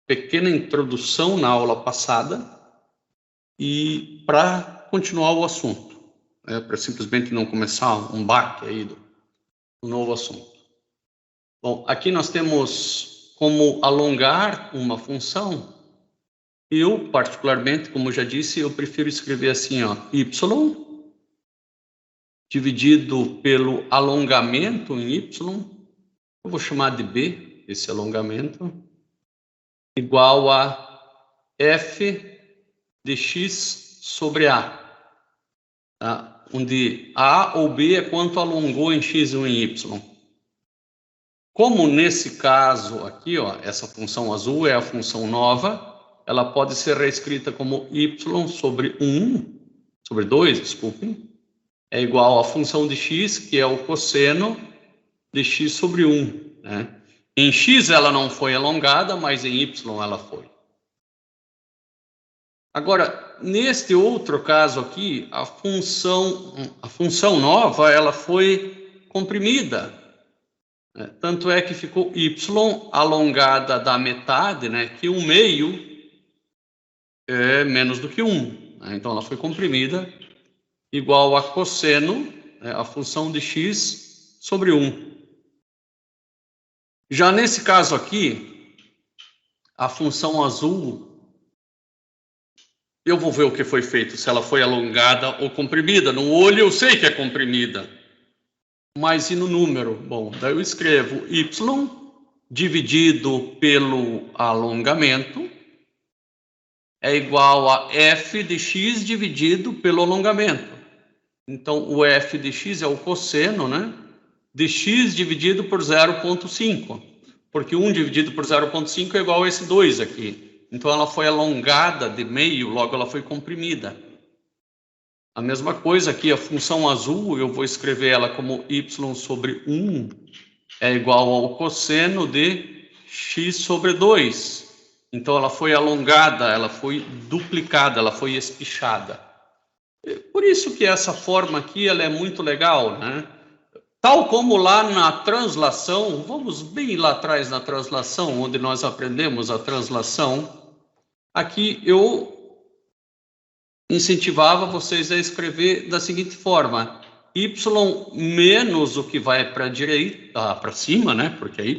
pequena introdução na aula passada e para continuar o assunto, para simplesmente não começar um baque aí do novo assunto. Bom, aqui nós temos como alongar uma função. Eu, particularmente, como já disse, eu prefiro escrever assim, ó, y dividido pelo alongamento em y, eu vou chamar de b, esse alongamento, igual a f de x sobre a, tá? Onde a ou b é quanto alongou em x ou em y. Como nesse caso aqui, ó, essa função azul é a função nova, ela pode ser reescrita como y sobre 2, desculpem, é igual à função de x, que é o cosseno de x sobre 1. Né? Em x ela não foi alongada, mas em y ela foi. Agora, neste outro caso aqui, a função nova ela foi comprimida. Tanto é que ficou y alongada da metade, né, que 1/2 é menos do que 1. Né? Então, ela foi comprimida igual a cosseno, né, a função de x sobre 1. Já nesse caso aqui, a função azul, eu vou ver o que foi feito, se ela foi alongada ou comprimida. No olho eu sei que é comprimida. Mas e no número? Bom, daí eu escrevo y dividido pelo alongamento é igual a f de x dividido pelo alongamento. Então, o f de x é o cosseno, né, de x dividido por 0,5. Porque 1 dividido por 0,5 é igual a esse 2 aqui. Então, ela foi alongada de meio, logo ela foi comprimida. A mesma coisa aqui, a função azul, eu vou escrever ela como y sobre 1 é igual ao cosseno de x sobre 2. Então, ela foi alongada, ela foi duplicada, ela foi espichada. Por isso que essa forma aqui ela é muito legal, né? Tal como lá na translação, vamos bem lá atrás na translação, onde nós aprendemos a translação, aqui eu incentivava vocês a escrever da seguinte forma: y menos o que vai para a direita, para cima, né? Porque é y,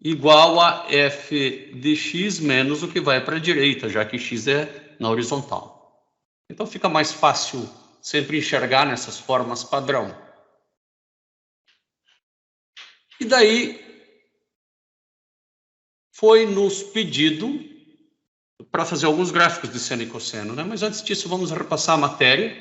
igual a f de x menos o que vai para a direita, já que x é na horizontal. Então fica mais fácil sempre enxergar nessas formas padrão. E daí foi nos pedido para fazer alguns gráficos de seno e cosseno, né? Mas antes disso, vamos repassar a matéria.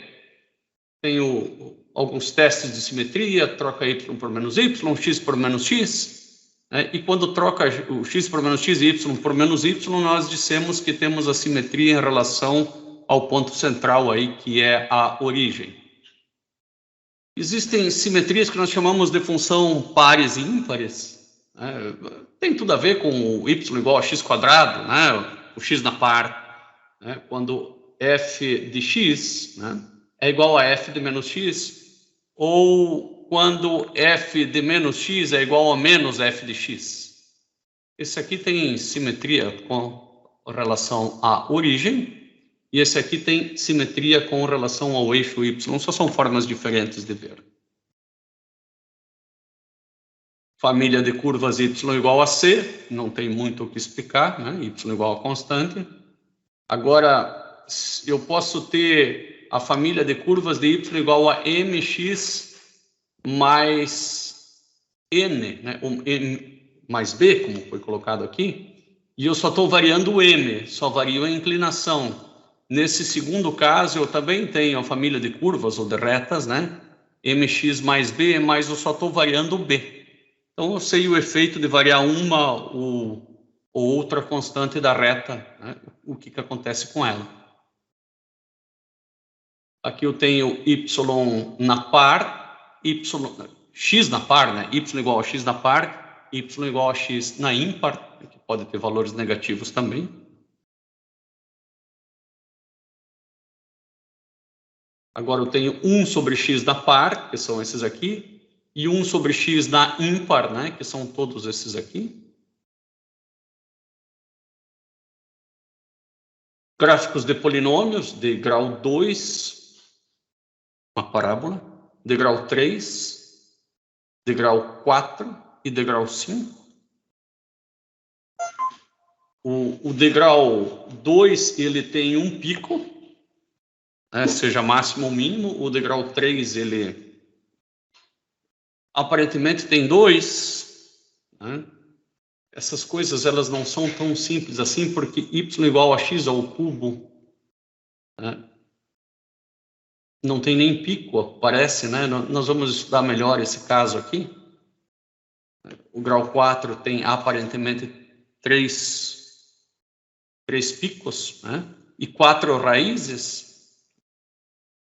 Tenho alguns testes de simetria, troca y por menos y, x por menos x. Né? E quando troca o x por menos x e y por menos y, nós dissemos que temos a simetria em relação ao ponto central aí, que é a origem. Existem simetrias que nós chamamos de função pares e ímpares. Né? Tem tudo a ver com o y igual a x quadrado, né? O x na par, né? Quando f de x, né, é igual a f de menos x, ou quando f de menos x é igual a menos f de x. Esse aqui tem simetria com relação à origem, e esse aqui tem simetria com relação ao eixo y, só são formas diferentes de ver. Família de curvas y igual a c, não tem muito o que explicar, né? Y igual a constante. Agora, eu posso ter a família de curvas de y igual a mx mais n, né? M mais b, como foi colocado aqui, e eu só estou variando o m, só vario a inclinação. Nesse segundo caso, eu também tenho a família de curvas ou de retas, né? Mx mais b, mas eu só estou variando o b. Então, eu sei o efeito de variar uma ou outra constante da reta, né? O que acontece com ela. Aqui eu tenho y na par, x na par, né? Y igual a x na par, y igual a x na ímpar, que pode ter valores negativos também. Agora eu tenho 1 sobre x na par, que são esses aqui, e 1 sobre x na ímpar, né, que são todos esses aqui. Gráficos de polinômios de grau 2, uma parábola, de grau 3, de grau 4 e de grau 5. O degrau 2, ele tem um pico, né, seja máximo ou mínimo. O degrau 3, ele aparentemente tem 2, né? Essas coisas, elas não são tão simples assim, porque y igual a x ao cubo, né, não tem nem pico, parece, né? Nós vamos estudar melhor esse caso aqui. O grau 4 tem aparentemente 3 picos, né? E 4 raízes,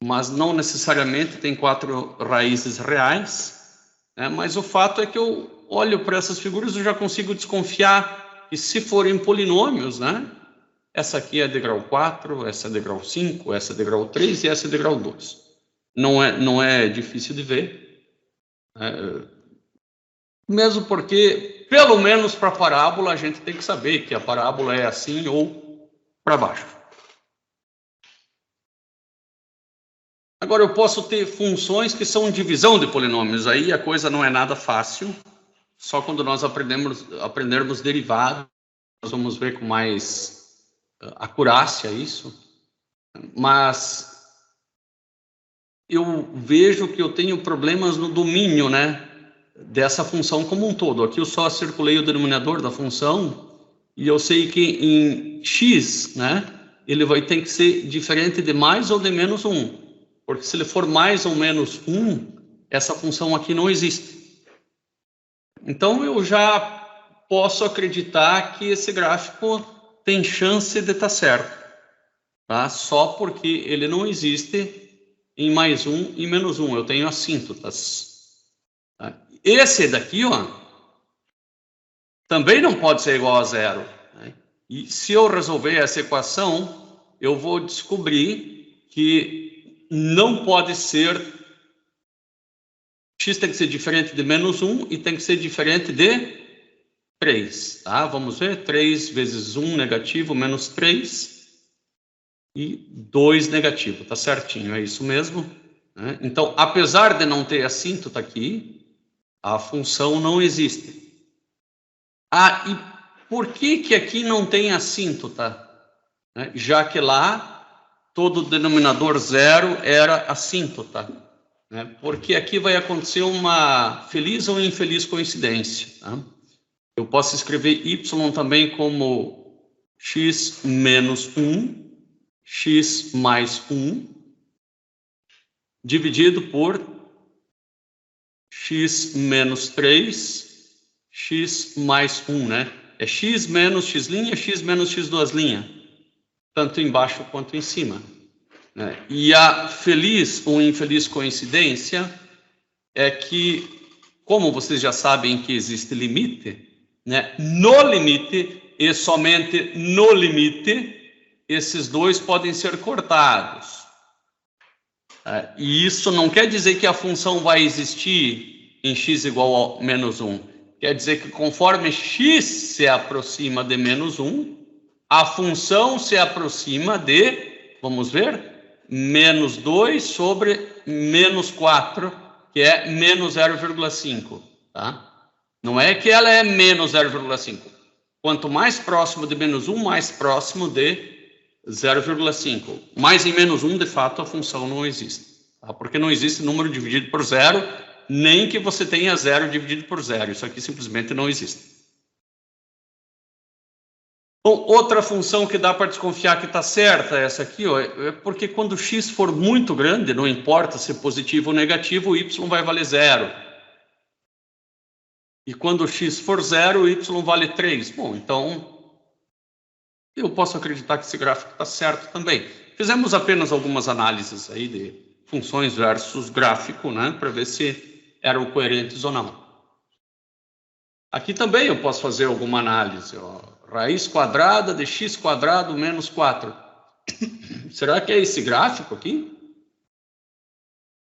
mas não necessariamente tem 4 raízes reais, né? Mas o fato é que eu olho para essas figuras e já consigo desconfiar que, se forem polinômios, né? Essa aqui é de grau 4, essa é de grau 5, essa é de grau 3 e essa é de grau 2. Não é difícil de ver, mesmo porque, pelo menos para parábola, a gente tem que saber que a parábola é assim ou para baixo. Agora, eu posso ter funções que são divisão de polinômios. Aí a coisa não é nada fácil. Só quando nós aprendermos derivado, nós vamos ver com mais acurácia isso. Mas eu vejo que eu tenho problemas no domínio, né, dessa função como um todo. Aqui eu só circulei o denominador da função e eu sei que em x, né, ele vai ter que ser diferente de mais ou de menos 1. Porque se ele for mais ou menos 1, essa função aqui não existe. Então eu já posso acreditar que esse gráfico tem chance de estar certo, tá? Só porque ele não existe em mais 1 e menos 1. Eu tenho assíntotas. Tá? Esse daqui, ó, também não pode ser igual a zero, né? E se eu resolver essa equação, eu vou descobrir que não pode ser, x tem que ser diferente de menos 1 e tem que ser diferente de 3. Tá? Vamos ver, 3 vezes 1 negativo menos 3 e 2 negativo. Tá certinho, é isso mesmo, né? Então, apesar de não ter assíntota aqui, a função não existe. Ah, e por que aqui não tem assíntota? Né? Já que lá todo denominador zero era assíntota, né? Porque aqui vai acontecer uma feliz ou infeliz coincidência. Tá? Eu posso escrever y também como x menos 1, x mais 1, dividido por x menos 3, x mais 1, né? É x menos x', x menos x2', tanto embaixo quanto em cima, né? E a feliz ou infeliz coincidência é que, como vocês já sabem que existe limite, né? No limite e somente no limite, esses dois podem ser cortados. E isso não quer dizer que a função vai existir em x igual a menos 1. Quer dizer que conforme x se aproxima de menos 1, a função se aproxima de, vamos ver, menos 2 sobre menos 4, que é menos 0,5. Tá? Não é que ela é menos 0,5. Quanto mais próximo de menos 1, mais próximo de 0,5. Mas em menos 1, de fato, a função não existe. Tá? Porque não existe número dividido por zero, nem que você tenha zero dividido por zero. Isso aqui simplesmente não existe. Bom, outra função que dá para desconfiar que está certa, essa aqui, ó, é porque quando x for muito grande, não importa se positivo ou negativo, o y vai valer 0. E quando x for 0, o y vale 3. Bom, então eu posso acreditar que esse gráfico está certo também. Fizemos apenas algumas análises aí de funções versus gráfico, né, para ver se eram coerentes ou não. Aqui também eu posso fazer alguma análise, ó. Raiz quadrada de x quadrado menos 4. Será que é esse gráfico aqui?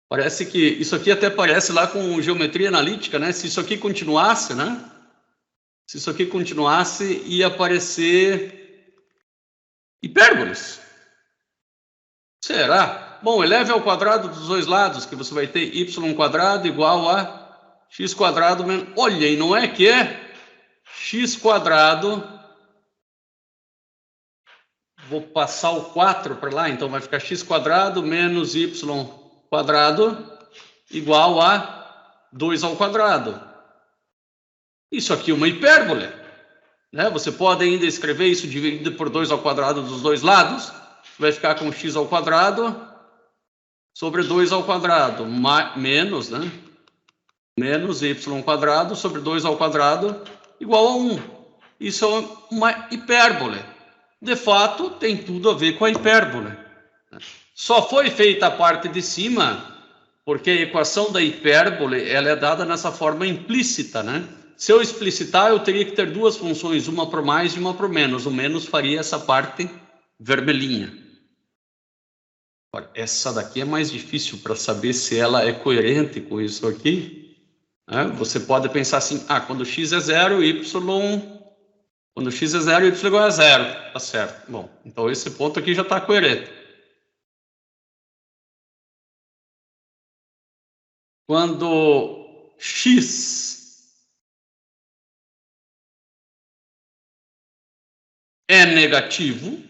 Parece que isso aqui até parece lá com geometria analítica, né? Se isso aqui continuasse, né? Se isso aqui continuasse, ia aparecer hipérboles. Será? Bom, eleve ao quadrado dos dois lados, que você vai ter y² igual a x² menos... Olha, e não é que é x²... Vou passar o 4 para lá, então vai ficar x² menos y² igual a 2². Isso aqui é uma hipérbole, né? Você pode ainda escrever isso dividido por 2² dos dois lados. Vai ficar com x² sobre 2² menos, né? Menos y² sobre 2² igual a 1. Isso é uma hipérbole. De fato, tem tudo a ver com a hipérbole. Só foi feita a parte de cima porque a equação da hipérbole ela é dada nessa forma implícita, né? Se eu explicitar, eu teria que ter duas funções, uma por mais e uma por menos. O menos faria essa parte vermelhinha. Essa daqui é mais difícil para saber se ela é coerente com isso aqui. Você pode pensar assim, quando x é 0, y... Quando x é 0, y igual a 0. Tá certo. Bom, então esse ponto aqui já está coerente. Quando x é negativo,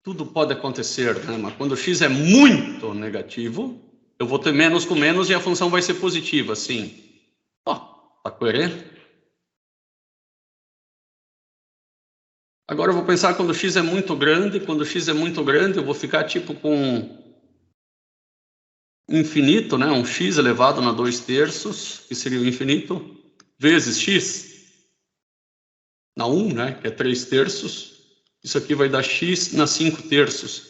tudo pode acontecer, né? Mas quando x é muito negativo, eu vou ter menos com menos e a função vai ser positiva, sim. Tá coerente? Agora eu vou pensar quando x é muito grande. Quando x é muito grande, eu vou ficar tipo com infinito, né? Um x elevado na 2/3, que seria o infinito, vezes x na 1, né? Que é 3/3. Isso aqui vai dar x na 5/3.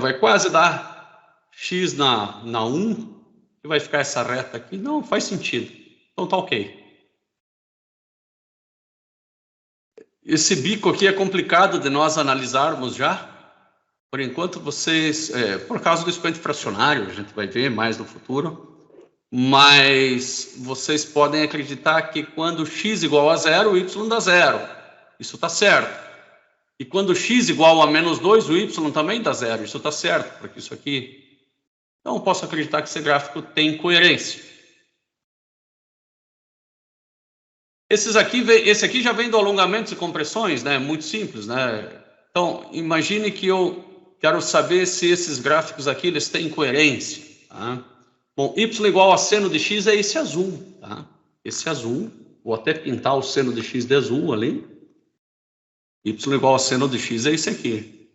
Vai quase dar x na 1. E vai ficar essa reta aqui. Não, faz sentido. Então tá ok. Esse bico aqui é complicado de nós analisarmos já. Por enquanto, vocês... por causa do expoente fracionário, a gente vai ver mais no futuro. Mas vocês podem acreditar que quando x igual a 0, o y dá 0. Isso está certo. E quando x igual a menos 2, o y também dá 0. Isso está certo, porque isso aqui... Então, eu posso acreditar que esse gráfico tem coerência. Esse aqui já vem do alongamento e compressões, né? Muito simples, né? Então, imagine que eu quero saber se esses gráficos aqui eles têm coerência. Tá? Bom, y igual a seno de x é esse azul. Tá? Esse azul, vou até pintar o seno de x de azul ali. Y igual a seno de x é esse aqui.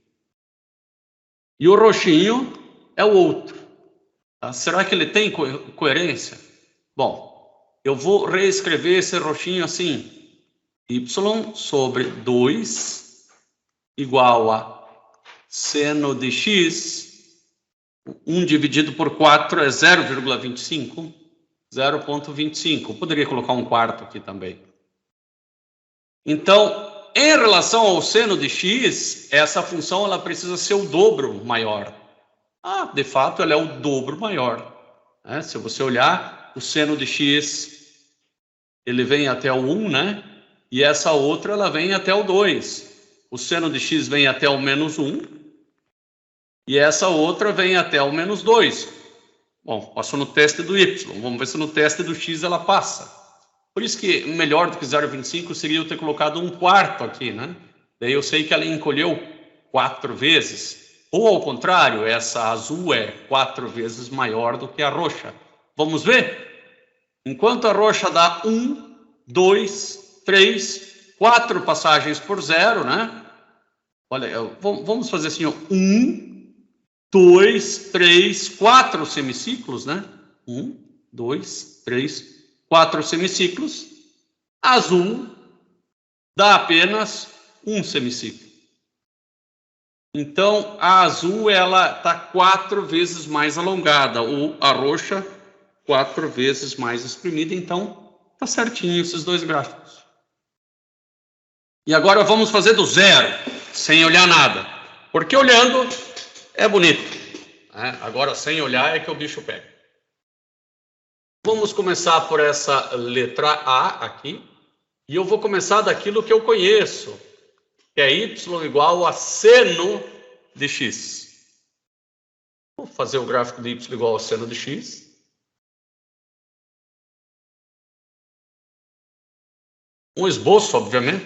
E o roxinho é o outro. Tá? Será que ele tem coerência? Bom, eu vou reescrever esse roxinho assim. Y sobre 2 igual a seno de x. 1 dividido por 4 é 0,25. 0,25. Poderia colocar um quarto aqui também. Então, em relação ao seno de x, essa função ela precisa ser o dobro maior. De fato, ela é o dobro maior. Se você olhar, o seno de x, ele vem até o 1, né? E essa outra, ela vem até o 2. O seno de x vem até o menos 1. E essa outra vem até o menos 2. Bom, passou no teste do y. Vamos ver se no teste do x ela passa. Por isso que melhor do que 0,25 seria eu ter colocado um quarto aqui, né? Daí eu sei que ela encolheu 4 vezes. Ou ao contrário, essa azul é 4 vezes maior do que a roxa. Vamos ver? Enquanto a roxa dá 1, 2, 3, 4 passagens por 0, né? Olha, vamos fazer assim, ó, 1, 2, 3, 4 semiciclos, né? 1, 2, 3, 4 semiciclos. Azul dá apenas um semiciclo. Então, a azul ela está 4 vezes mais alongada, ou a roxa 4 vezes mais exprimida. Então, está certinho esses dois gráficos. E agora vamos fazer do zero, sem olhar nada. Porque olhando é bonito. Agora, sem olhar é que o bicho pega. Vamos começar por essa letra A aqui. E eu vou começar daquilo que eu conheço. que é y igual a seno de x. Vou fazer o gráfico de y igual a seno de x. Um esboço, obviamente.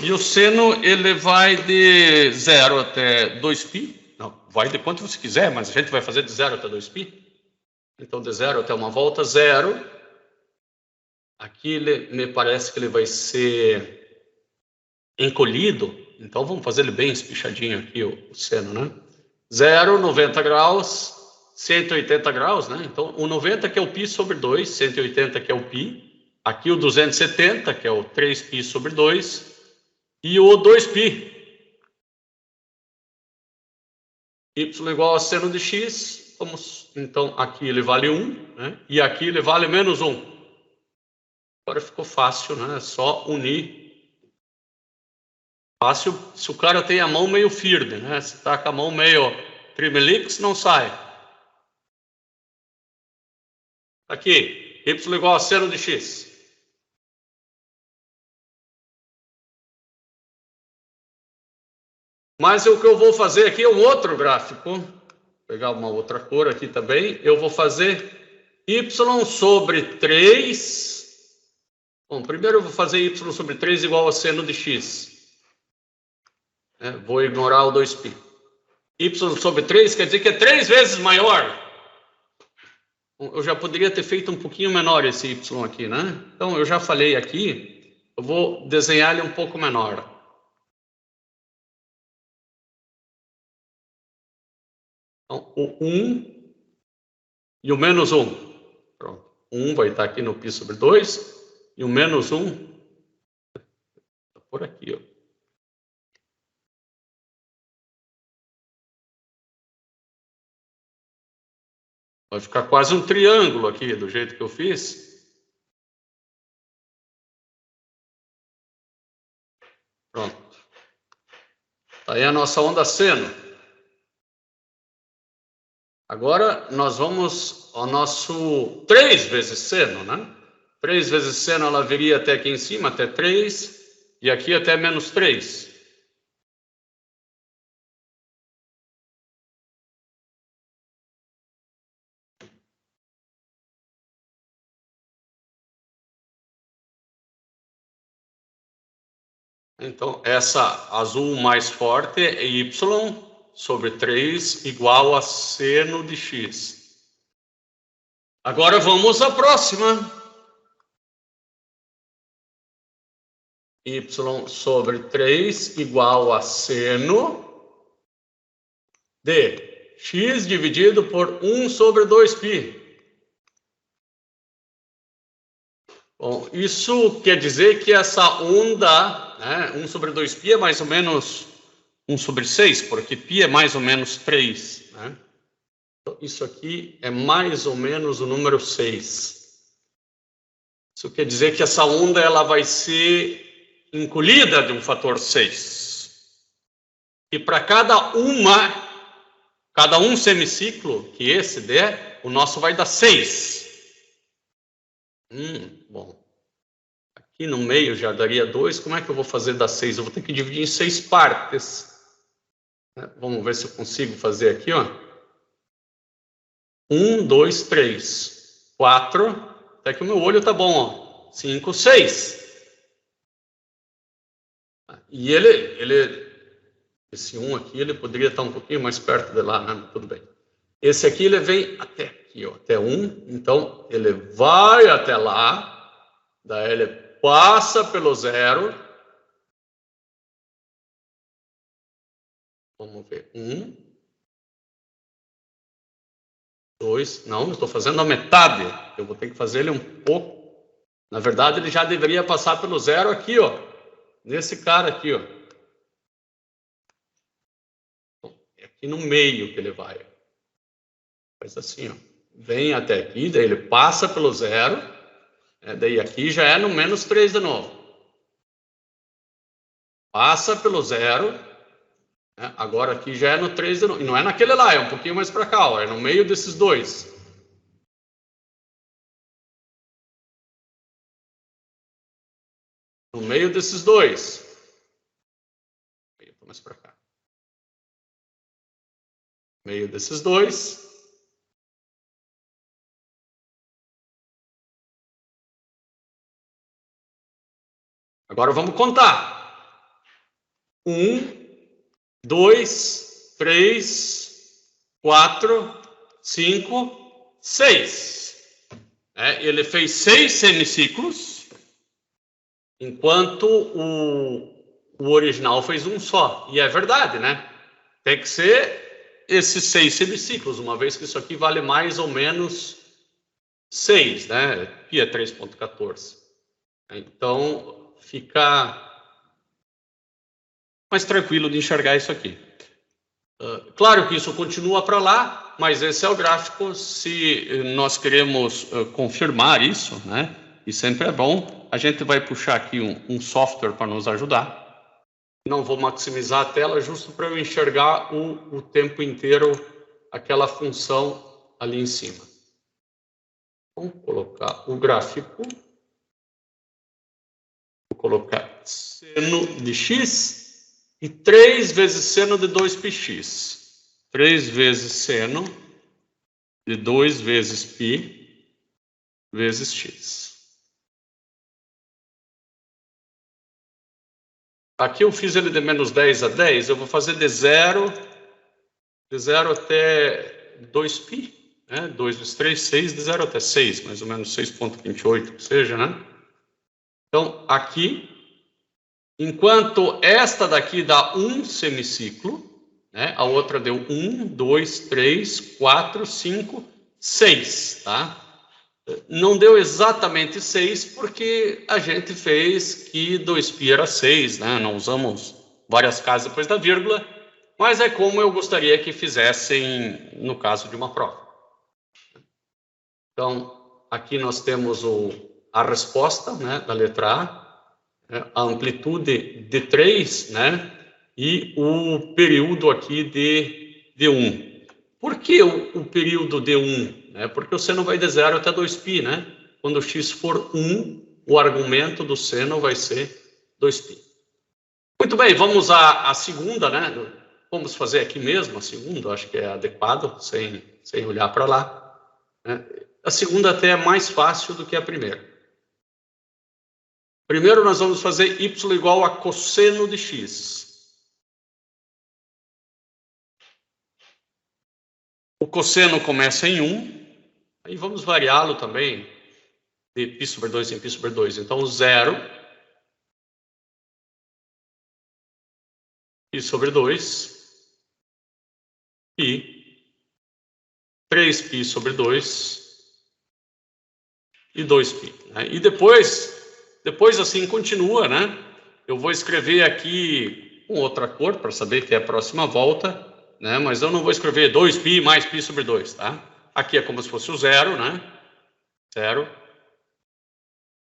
E o seno, ele vai de 0 até 2π. Não, vai de quanto você quiser, mas a gente vai fazer de 0 até 2π. Então, de 0 até uma volta, 0. Aqui ele, me parece que ele vai ser encolhido. Então, vamos fazer ele bem espichadinho aqui, o seno, né? 0, 90 graus, 180 graus, né? Então, o 90 que é o π sobre 2, 180 que é o π. Aqui o 270, que é o 3π sobre 2. E o 2π. Y igual a seno de x. Vamos, então, aqui ele vale 1, né? E aqui ele vale menos 1. Agora ficou fácil, né? É só unir. Fácil se o cara tem a mão meio firme, né? Se tá com a mão meio trimelix, não sai. Aqui, y igual a seno de x. Mas o que eu vou fazer aqui é um outro gráfico. Vou pegar uma outra cor aqui também. Eu vou fazer y sobre 3. Bom, primeiro eu vou fazer y sobre 3 igual a seno de x. Vou ignorar o 2π. Y sobre 3 quer dizer que é 3 vezes maior. Eu já poderia ter feito um pouquinho menor esse y aqui, né? Então, eu já falei aqui. Eu vou desenhar ele um pouco menor. Então, o 1 e o menos 1. Pronto. O 1 vai estar aqui no π sobre 2. E o menos 1 está por aqui, ó. Vai ficar quase um triângulo aqui, do jeito que eu fiz. Pronto. Tá aí a nossa onda seno. Agora, nós vamos ao nosso 3 vezes seno, né? 3 vezes seno, ela viria até aqui em cima, até 3, e aqui até menos 3. Então, essa azul mais forte é y sobre 3 igual a seno de x. Agora vamos à próxima. Y sobre 3 igual a seno de x dividido por 1 sobre 2π. Bom, isso quer dizer que essa onda, né, 1 sobre 2π é mais ou menos 1 sobre 6, porque π é mais ou menos 3. Né? Então, isso aqui é mais ou menos o número 6. Isso quer dizer que essa onda ela vai ser encolhida de um fator 6. E para cada um semiciclo que esse der, o nosso vai dar 6. Bom. Aqui no meio já daria 2. Como é que eu vou fazer dar 6? Eu vou ter que dividir em 6 partes. Vamos ver se eu consigo fazer aqui, ó. 1, 2, 3, 4. Até que o meu olho tá bom, ó. 5, 6. E esse 1 aqui, ele poderia estar um pouquinho mais perto de lá, né? Tudo bem. Esse aqui, ele vem até aqui, ó, até 1. Então, ele vai até lá. Daí ele passa pelo 0. Vamos ver. 1. 2. Não, eu estou fazendo a metade. Eu vou ter que fazer ele um pouco. Na verdade, ele já deveria passar pelo 0 aqui, ó. Nesse cara aqui, ó. É aqui no meio que ele vai. Faz assim, ó. Vem até aqui, daí ele passa pelo 0. Daí aqui já é no menos 3 de novo. Passa pelo 0. Agora aqui já é no 3 de novo. E não é naquele lá, é um pouquinho mais para cá, ó. É no meio desses dois. No meio desses dois. mais para cá. Meio desses dois. Agora vamos contar. 1, 2, 3, 4, 5, 6. Ele fez 6 semiciclos, enquanto o original fez um só. E é verdade, né? Tem que ser esses 6 semiciclos, uma vez que isso aqui vale mais ou menos 6, né? Pi é 3,14. Então, fica mais tranquilo de enxergar isso aqui. Claro que isso continua para lá, mas esse é o gráfico. Se nós queremos confirmar isso, né? E sempre é bom, a gente vai puxar aqui um software para nos ajudar. Não vou maximizar a tela, justo para eu enxergar o tempo inteiro aquela função ali em cima. Vamos colocar o gráfico. Vou colocar seno de x e 3 vezes seno de 2πx. 3 vezes seno de 2 vezes π vezes x. Aqui eu fiz ele de menos 10 a 10, eu vou fazer de 0 até 2π, né? 2 vezes 3, 6, de 0 até 6, mais ou menos 6,28, que seja, né? Então, aqui, enquanto esta daqui dá um semiciclo, né? A outra deu 1, 2, 3, 4, 5, 6, tá? Não deu exatamente 6 porque a gente fez que 2π era 6, né? Não usamos várias casas depois da vírgula, mas é como eu gostaria que fizessem no caso de uma prova. Então, aqui nós temos a resposta, né, da letra A, a amplitude de 3, né, e o período aqui de 1. Por que o período de 1? Porque o seno vai de 0 até 2π, né? Quando x for 1, o argumento do seno vai ser 2π. Muito bem, vamos à segunda, né? Vamos fazer aqui mesmo a segunda, acho que é adequado, sem olhar para lá, né? A segunda até é mais fácil do que a primeira. Primeiro nós vamos fazer y igual a cosseno de x. O cosseno começa em 1, aí vamos variá-lo também de π sobre 2 em π sobre 2. Então, 0, π sobre 2, π, 3π sobre 2 e 2π. Né? E depois assim continua, né? Eu vou escrever aqui com outra cor para saber que é a próxima volta, né? Mas eu não vou escrever 2π mais π sobre 2, tá? Aqui é como se fosse o 0, né? 0,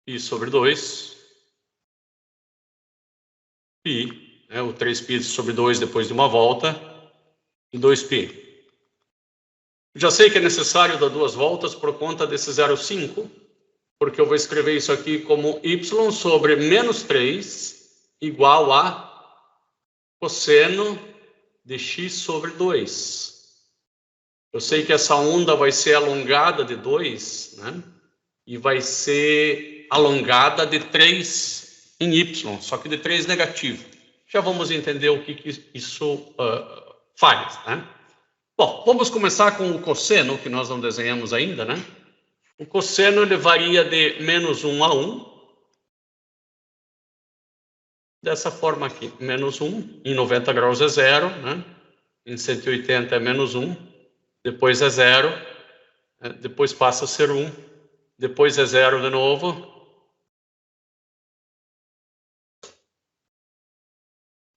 π sobre 2, π, né? O 3π sobre 2 depois de uma volta, e 2π. Já sei que é necessário dar 2 voltas por conta desse 0,5, porque eu vou escrever isso aqui como y sobre menos 3 igual a cosseno de x sobre 2. Eu sei que essa onda vai ser alongada de 2, né? E vai ser alongada de 3 em y, só que de 3 negativo. Já vamos entender o que isso faz, né? Bom, vamos começar com o cosseno, que nós não desenhamos ainda, né? O cosseno ele varia de menos 1 a 1. Dessa forma aqui, menos 1, em 90 graus é 0, né? Em 180 é menos 1, depois é 0, depois passa a ser 1, depois é 0 de novo.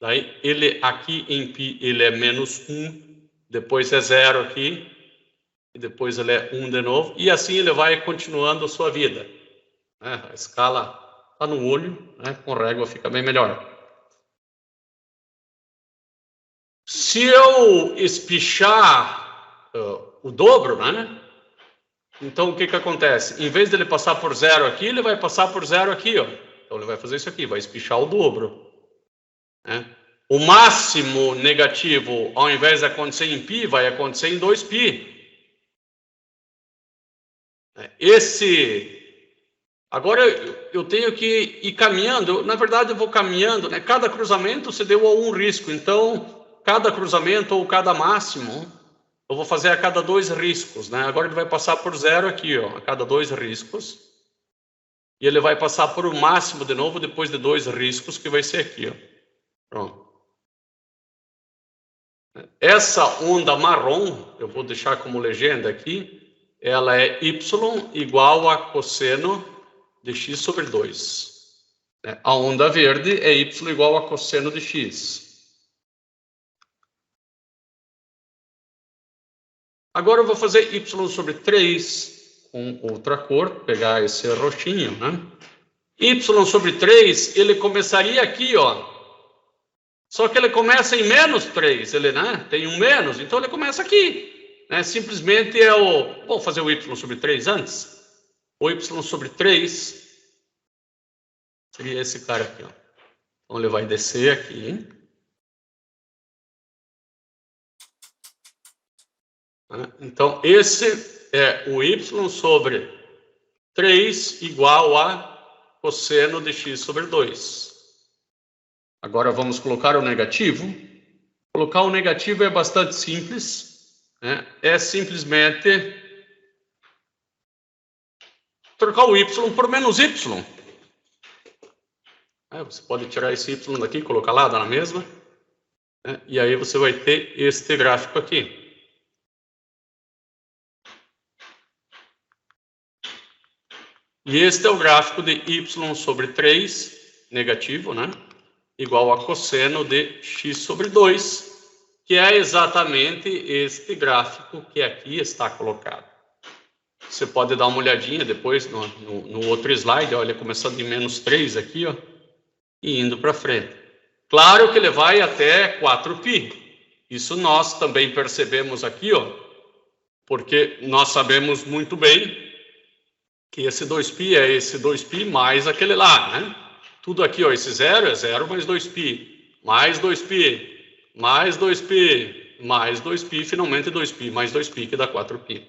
Daí, ele aqui em π, ele é menos 1, depois é 0 aqui, e depois ele é 1 de novo, e assim ele vai continuando a sua vida. A escala está no olho, né? Com régua fica bem melhor. Se eu espichar o dobro, né? Então o que acontece? Em vez dele passar por 0 aqui, ele vai passar por 0 aqui, ó. Então ele vai fazer isso aqui, vai espichar o dobro, né? O máximo negativo, ao invés de acontecer em π, vai acontecer em 2π. Agora eu tenho que ir caminhando. Na verdade, eu vou caminhando, né? Cada cruzamento se deu a um risco. Então, cada cruzamento ou cada máximo, eu vou fazer a cada 2 riscos, né? Agora ele vai passar por 0 aqui, ó, a cada 2 riscos. E ele vai passar por o máximo de novo depois de 2 riscos, que vai ser aqui, ó. Pronto. Essa onda marrom, eu vou deixar como legenda aqui, ela é y igual a cosseno de x sobre 2. A onda verde é y igual a cosseno de x. Agora eu vou fazer y sobre 3 com outra cor, pegar esse roxinho, né? Y sobre 3, ele começaria aqui, ó. Só que ele começa em menos 3, ele, né? Tem um menos, então ele começa aqui. Né? Simplesmente é o... Vou fazer o y sobre 3 antes. O y sobre 3 seria esse cara aqui, ó. Então ele vai descer aqui. Então esse é o y sobre 3 igual a cosseno de x sobre 2. Agora vamos colocar o negativo. Colocar o negativo é bastante simples, né? É simplesmente trocar o y por menos y. Você pode tirar esse y daqui, colocar lá, dar na mesma, né? E aí você vai ter este gráfico aqui. E este é o gráfico de y sobre 3, negativo, né? Igual a cosseno de x sobre 2, que é exatamente este gráfico que aqui está colocado. Você pode dar uma olhadinha depois no outro slide, olha, começando em menos 3 aqui, ó, e indo para frente. Claro que ele vai até 4π. Isso nós também percebemos aqui, ó, porque nós sabemos muito bem que esse 2π é esse 2π mais aquele lá, né? Tudo aqui, ó, esse 0 é 0 mais 2π, mais 2π, mais 2π, mais 2π, finalmente 2π mais 2π, que dá 4π.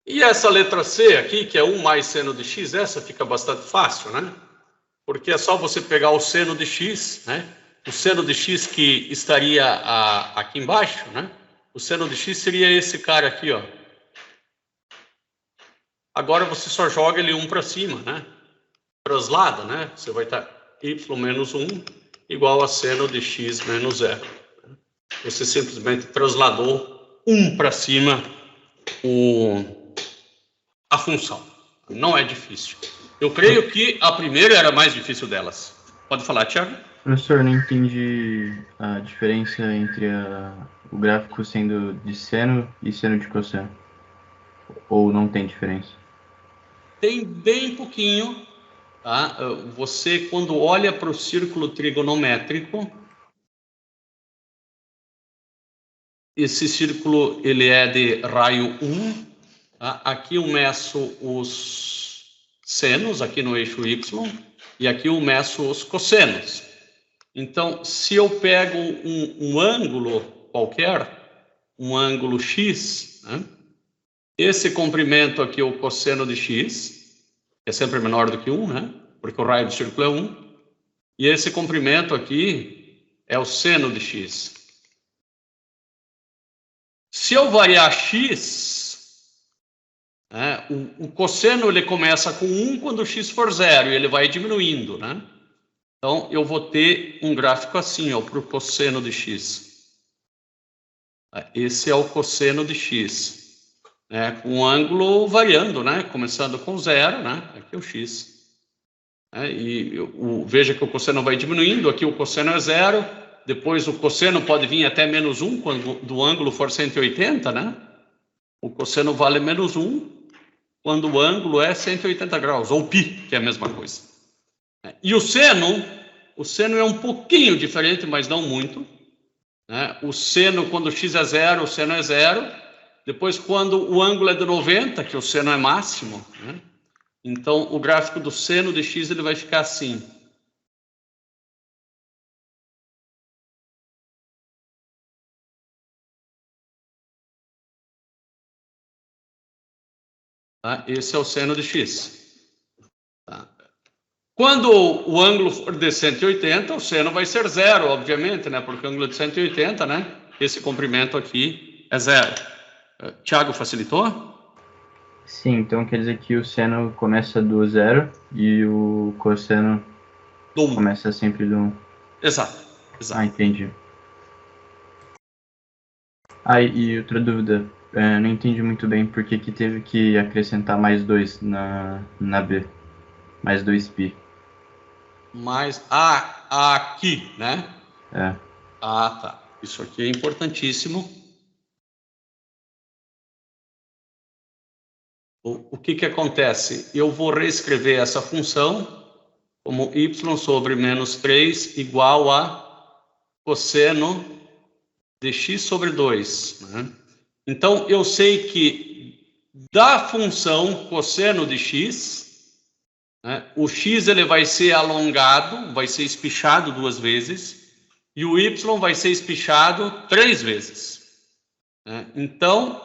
E essa letra C aqui, que é 1 mais seno de x, essa fica bastante fácil, né? Porque é só você pegar o seno de x, né? O seno de x que estaria aqui embaixo, né? O seno de x seria esse cara aqui, ó. Agora você só joga ele 1 para cima, né? Traslada, né? Você vai estar y menos 1 igual a seno de x menos 0. Você simplesmente trasladou 1 para cima a função. Não é difícil. Eu creio que a primeira era a mais difícil delas. Pode falar, Thiago? Professor, não entendi a diferença entre o gráfico sendo de seno e seno de cosseno. Ou não tem diferença? Tem bem pouquinho, tá? Você, quando olha para o círculo trigonométrico, esse círculo ele é de raio 1. Tá? Aqui eu meço os senos, aqui no eixo y, e aqui eu meço os cossenos. Então, se eu pego um ângulo qualquer, um ângulo x, né? Esse comprimento aqui é o cosseno de x, que é sempre menor do que 1, né? Porque o raio do círculo é 1. E esse comprimento aqui é o seno de x. Se eu variar x, né, o cosseno ele começa com 1 quando x for 0 e ele vai diminuindo, né? Então, eu vou ter um gráfico assim, ó, para o cosseno de x. Esse é o cosseno de x. Com o ângulo variando, né? Começando com 0, né? Aqui é o x. Veja que o cosseno vai diminuindo, aqui o cosseno é 0, depois o cosseno pode vir até menos 1 quando do ângulo for 180, né? O cosseno vale menos 1 quando o ângulo é 180 graus, ou π, que é a mesma coisa. E o seno é um pouquinho diferente, mas não muito. O seno, quando x é 0, o seno é 0. Depois, quando o ângulo é de 90, que o seno é máximo, né? Então o gráfico do seno de x ele vai ficar assim. Tá? Esse é o seno de x. Tá? Quando o ângulo for de 180, o seno vai ser zero, obviamente, né? Porque o ângulo de 180, né? Esse comprimento aqui é zero. Tiago, facilitou? Sim, então quer dizer que o seno começa do zero e o cosseno Do 1. começa sempre do 1. Exato. Ah, entendi. Ah, e outra dúvida, não entendi muito bem por que teve que acrescentar mais 2 na B, mais 2π. Mas aqui, né? É. Ah, tá. Isso aqui é importantíssimo. O que acontece? Eu vou reescrever essa função como y sobre menos 3 igual a cosseno de x sobre 2. Né? Então, eu sei que da função cosseno de x, né, o x ele vai ser alongado, vai ser espichado 2 vezes, e o y vai ser espichado 3 vezes. Né? Então,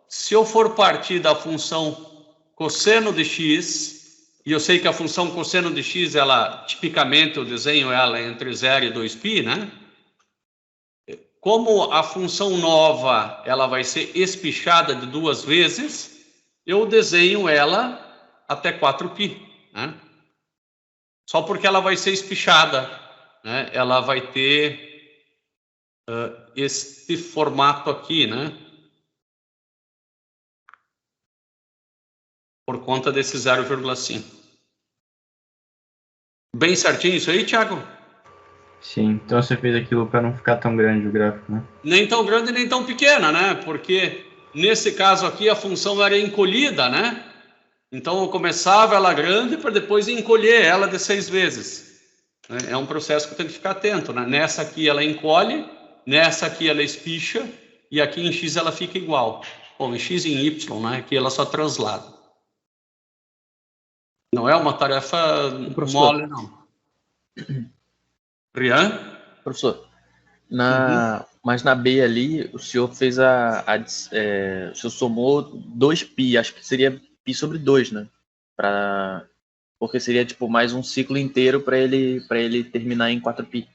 se eu for partir da função cosseno de x, e eu sei que a função cosseno de x, ela, tipicamente eu desenho ela entre 0 e 2π, né? Como a função nova, ela vai ser espichada de 2 vezes, eu desenho ela até 4π, né? Só porque ela vai ser espichada, né? Ela vai ter este formato aqui, né? Por conta desse 0,5. Bem certinho isso aí, Thiago? Sim, então você fez aquilo para não ficar tão grande o gráfico, né? Nem tão grande nem tão pequena, né? Porque nesse caso aqui a função era encolhida, né? Então eu começava ela grande para depois encolher ela de 6 vezes. É um processo que eu tenho que ficar atento, né? Nessa aqui ela encolhe, nessa aqui ela espicha e aqui em x ela fica igual. Bom, em x e em y, né? Aqui ela só translada. Não é uma tarefa mole, não. Rian? Professor, mas na B ali, o senhor fez o senhor somou 2π, acho que seria π sobre 2, né? Porque seria tipo mais um ciclo inteiro para ele terminar em 4π.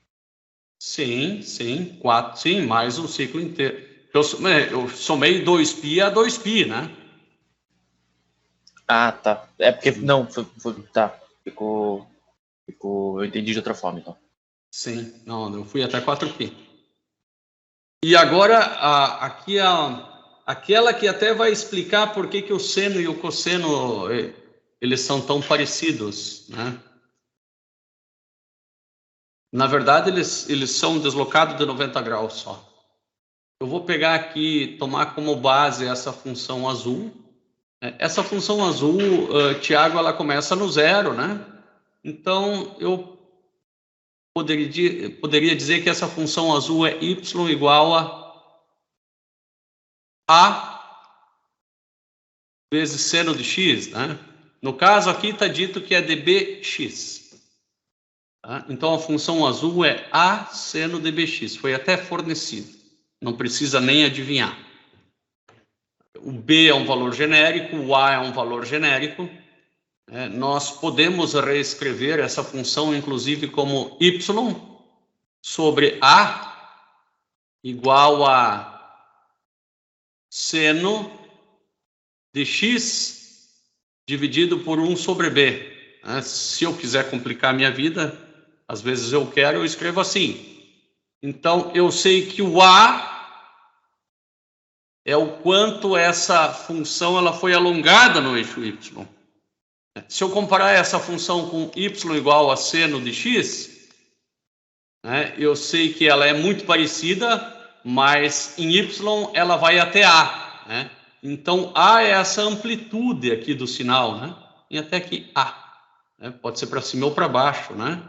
Sim, sim, 4, sim, mais um ciclo inteiro. Eu somei 2π a 2π, né? Ah, tá. É porque não, tá. Eu entendi de outra forma, então. Sim, não, eu fui até 4π. E agora, aqui aquela que até vai explicar por que o seno e o cosseno eles são tão parecidos, né? Na verdade, eles são deslocados de 90 graus só. Eu vou pegar aqui, tomar como base essa função azul. Essa função azul, Tiago, ela começa no zero, né? Então, eu poderia dizer que essa função azul é y igual a vezes seno de x, né? No caso aqui está dito que é dbx. Tá? Então a função azul é a seno dbx. Foi até fornecido. Não precisa nem adivinhar. O b é um valor genérico, o a é um valor genérico. Nós podemos reescrever essa função, inclusive, como y sobre a igual a seno de x dividido por 1 sobre b. Se eu quiser complicar a minha vida, às vezes eu quero, eu escrevo assim. Então, eu sei que o a é o quanto essa função ela foi alongada no eixo y. Se eu comparar essa função com y igual a seno de x, eu sei que ela é muito parecida, mas em y ela vai até a, né? Então, a é essa amplitude aqui do sinal, né? E até que a, né? Pode ser para cima ou para baixo, né?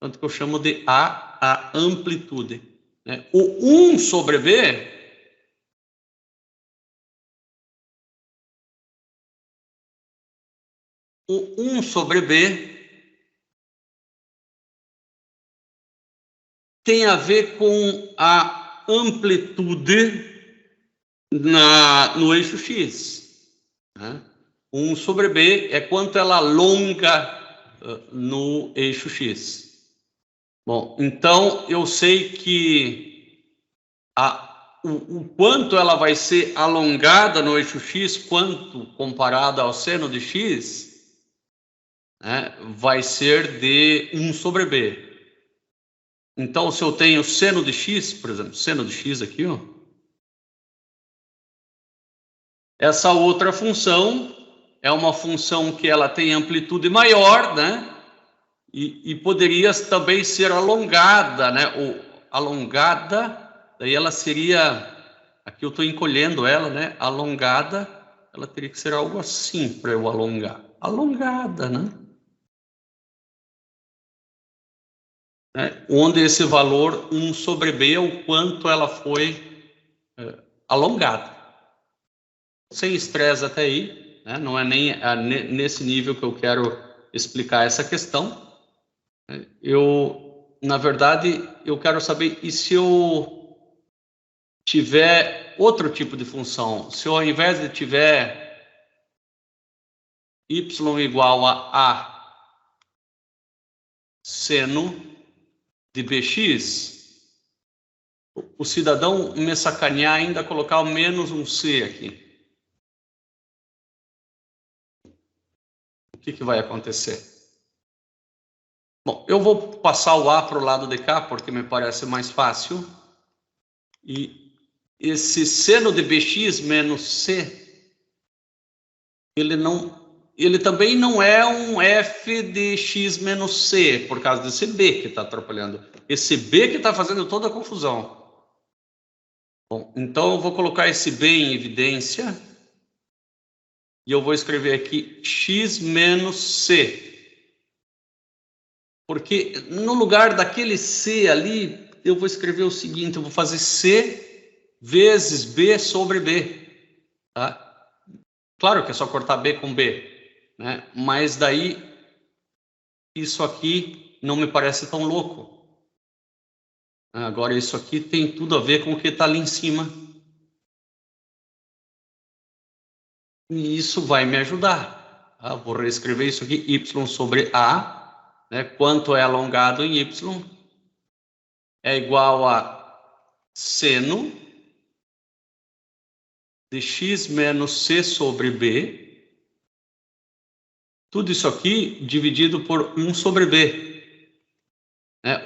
Tanto que eu chamo de a amplitude. Né? O 1 sobre b tem a ver com a amplitude no eixo x. né? 1 sobre B é quanto ela alonga no eixo X. Bom, então eu sei que o quanto ela vai ser alongada no eixo X, quanto comparada ao seno de X, né, vai ser de 1 sobre B. Então, se eu tenho seno de X, por exemplo, seno de X aqui, ó, essa outra função é uma função que ela tem amplitude maior, né? E poderia também ser alongada, né? Ou alongada, daí ela seria, aqui eu estou encolhendo ela, né? Alongada, ela teria que ser algo assim para eu alongar. Alongada, né? Onde esse valor 1 sobre B é o quanto ela foi alongada. Sem estresse até aí, né? Não é nem nesse nível que eu quero explicar essa questão. Na verdade, eu quero saber, e se eu tiver outro tipo de função? Se eu, ao invés de tiver y igual a seno de bx, o cidadão me sacanear ainda colocar o menos um c aqui. O que vai acontecer? Bom, eu vou passar o a para o lado de cá, porque me parece mais fácil. E esse seno de bx menos c, ele também não é um f de x menos c, por causa desse b que está atrapalhando. Esse b que está fazendo toda a confusão. Bom, então eu vou colocar esse b em evidência. E eu vou escrever aqui x menos c. Porque no lugar daquele C ali, eu vou escrever o seguinte, eu vou fazer C vezes B sobre B. Tá? Claro que é só cortar B com B, né? Mas daí, isso aqui não me parece tão louco. Agora, isso aqui tem tudo a ver com o que está ali em cima. E isso vai me ajudar. Tá? Vou reescrever isso aqui, y sobre A. Né, quanto é alongado em y é igual a seno de x menos c sobre b, tudo isso aqui dividido por 1 sobre b.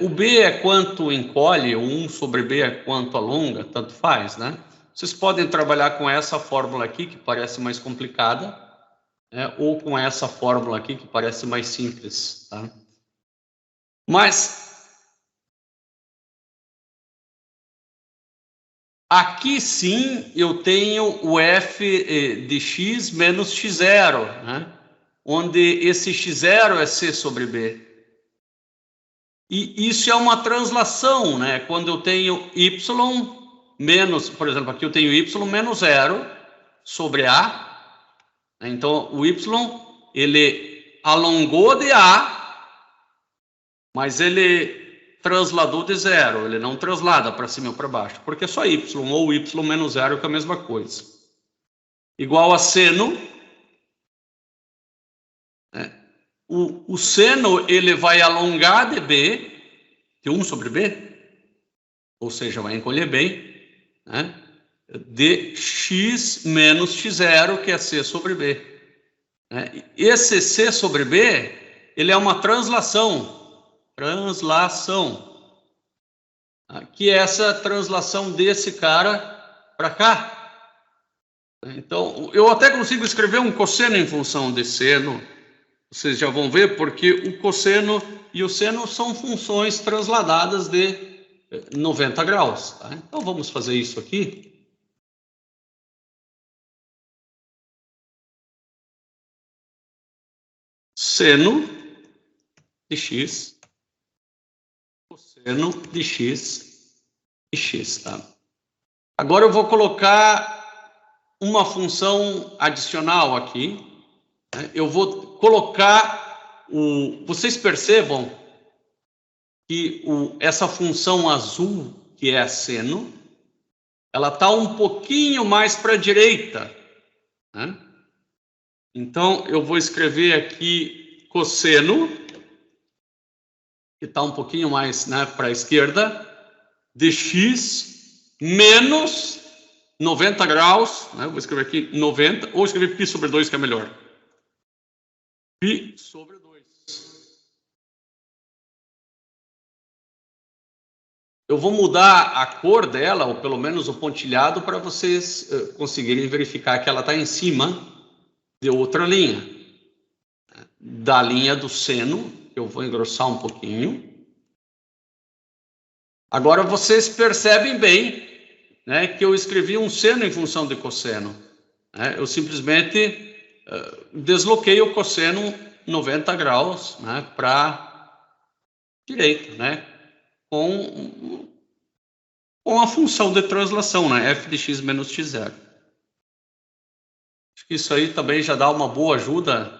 O b é quanto encolhe, o 1 sobre b é quanto alonga, tanto faz, né? Vocês podem trabalhar com essa fórmula aqui, que parece mais complicada, ou com essa fórmula aqui, que parece mais simples, tá? Mas aqui sim eu tenho o f de x menos x0, né? Onde esse x0 é c sobre b. E isso é uma translação, né? Quando eu tenho y menos, por exemplo, aqui eu tenho y menos 0 sobre a. Então, o y, ele alongou de a, mas ele transladou de 0, ele não translada para cima ou para baixo, porque é só y, ou y menos 0 que é a mesma coisa. Igual a seno. O seno, ele vai alongar de b, de 1 sobre b, ou seja, vai encolher bem, né, de x menos x0, que é c sobre b. Esse c sobre b, ele é uma translação, que é essa translação desse cara para cá. Então, eu até consigo escrever um cosseno em função de seno, vocês já vão ver, porque o cosseno e o seno são funções transladadas de 90 graus. Tá? Então, vamos fazer isso aqui. Seno de x, cosseno de x e x. Tá? Agora eu vou colocar uma função adicional aqui. Eu vou colocar vocês percebam que essa função azul, que é a seno, ela está um pouquinho mais para a direita, né? Então, eu vou escrever aqui cosseno, que está um pouquinho mais, né, para a esquerda, de x menos 90 graus, né? Eu vou escrever aqui 90, ou escrever π sobre 2, que é melhor. Π sobre 2. Eu vou mudar a cor dela, ou pelo menos o pontilhado, para vocês conseguirem verificar que ela está em cima de outra linha. Da linha do seno, eu vou engrossar um pouquinho. Agora vocês percebem bem, né, que eu escrevi um seno em função de cosseno. Né? Eu simplesmente desloquei o cosseno 90 graus, né, para direita, né, com a função de translação, né, f de x menos x0. Acho que isso aí também já dá uma boa ajuda,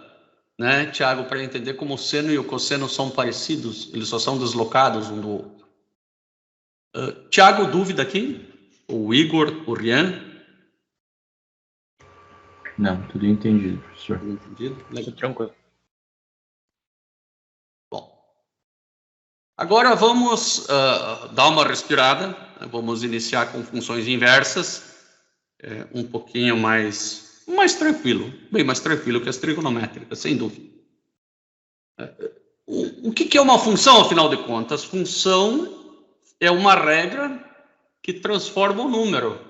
né, Tiago, para entender como o seno e o cosseno são parecidos, eles só são deslocados um do outro. Tiago, dúvida aqui? O Igor, o Rian? Não, tudo entendido, professor. Tudo entendido? Legal. Tranquilo. Bom, agora vamos dar uma respirada, vamos iniciar com funções inversas, um pouquinho mais tranquilo, bem mais tranquilo que as trigonométricas, sem dúvida. O que é uma função, afinal de contas? Função é uma regra que transforma o número.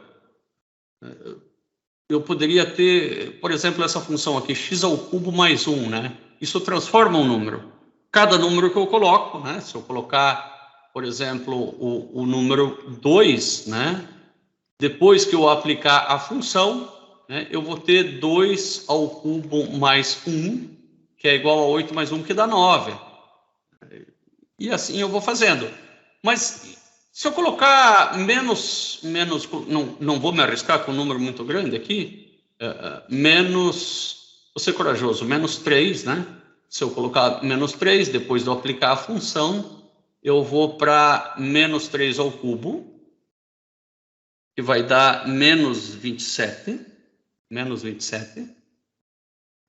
Eu poderia ter, por exemplo, essa função aqui, x ao cubo mais 1, né? Isso transforma um número. Cada número que eu coloco, né? Se eu colocar, por exemplo, o número 2, né? Depois que eu aplicar a função, né, eu vou ter 2 ao cubo mais 1, que é igual a 8 mais 1, que dá 9. E assim eu vou fazendo. Mas se eu colocar menos não vou me arriscar com um número muito grande aqui, vou ser corajoso, menos 3, né? Se eu colocar menos 3, depois de eu aplicar a função, eu vou para menos 3 ao cubo, que vai dar menos 27,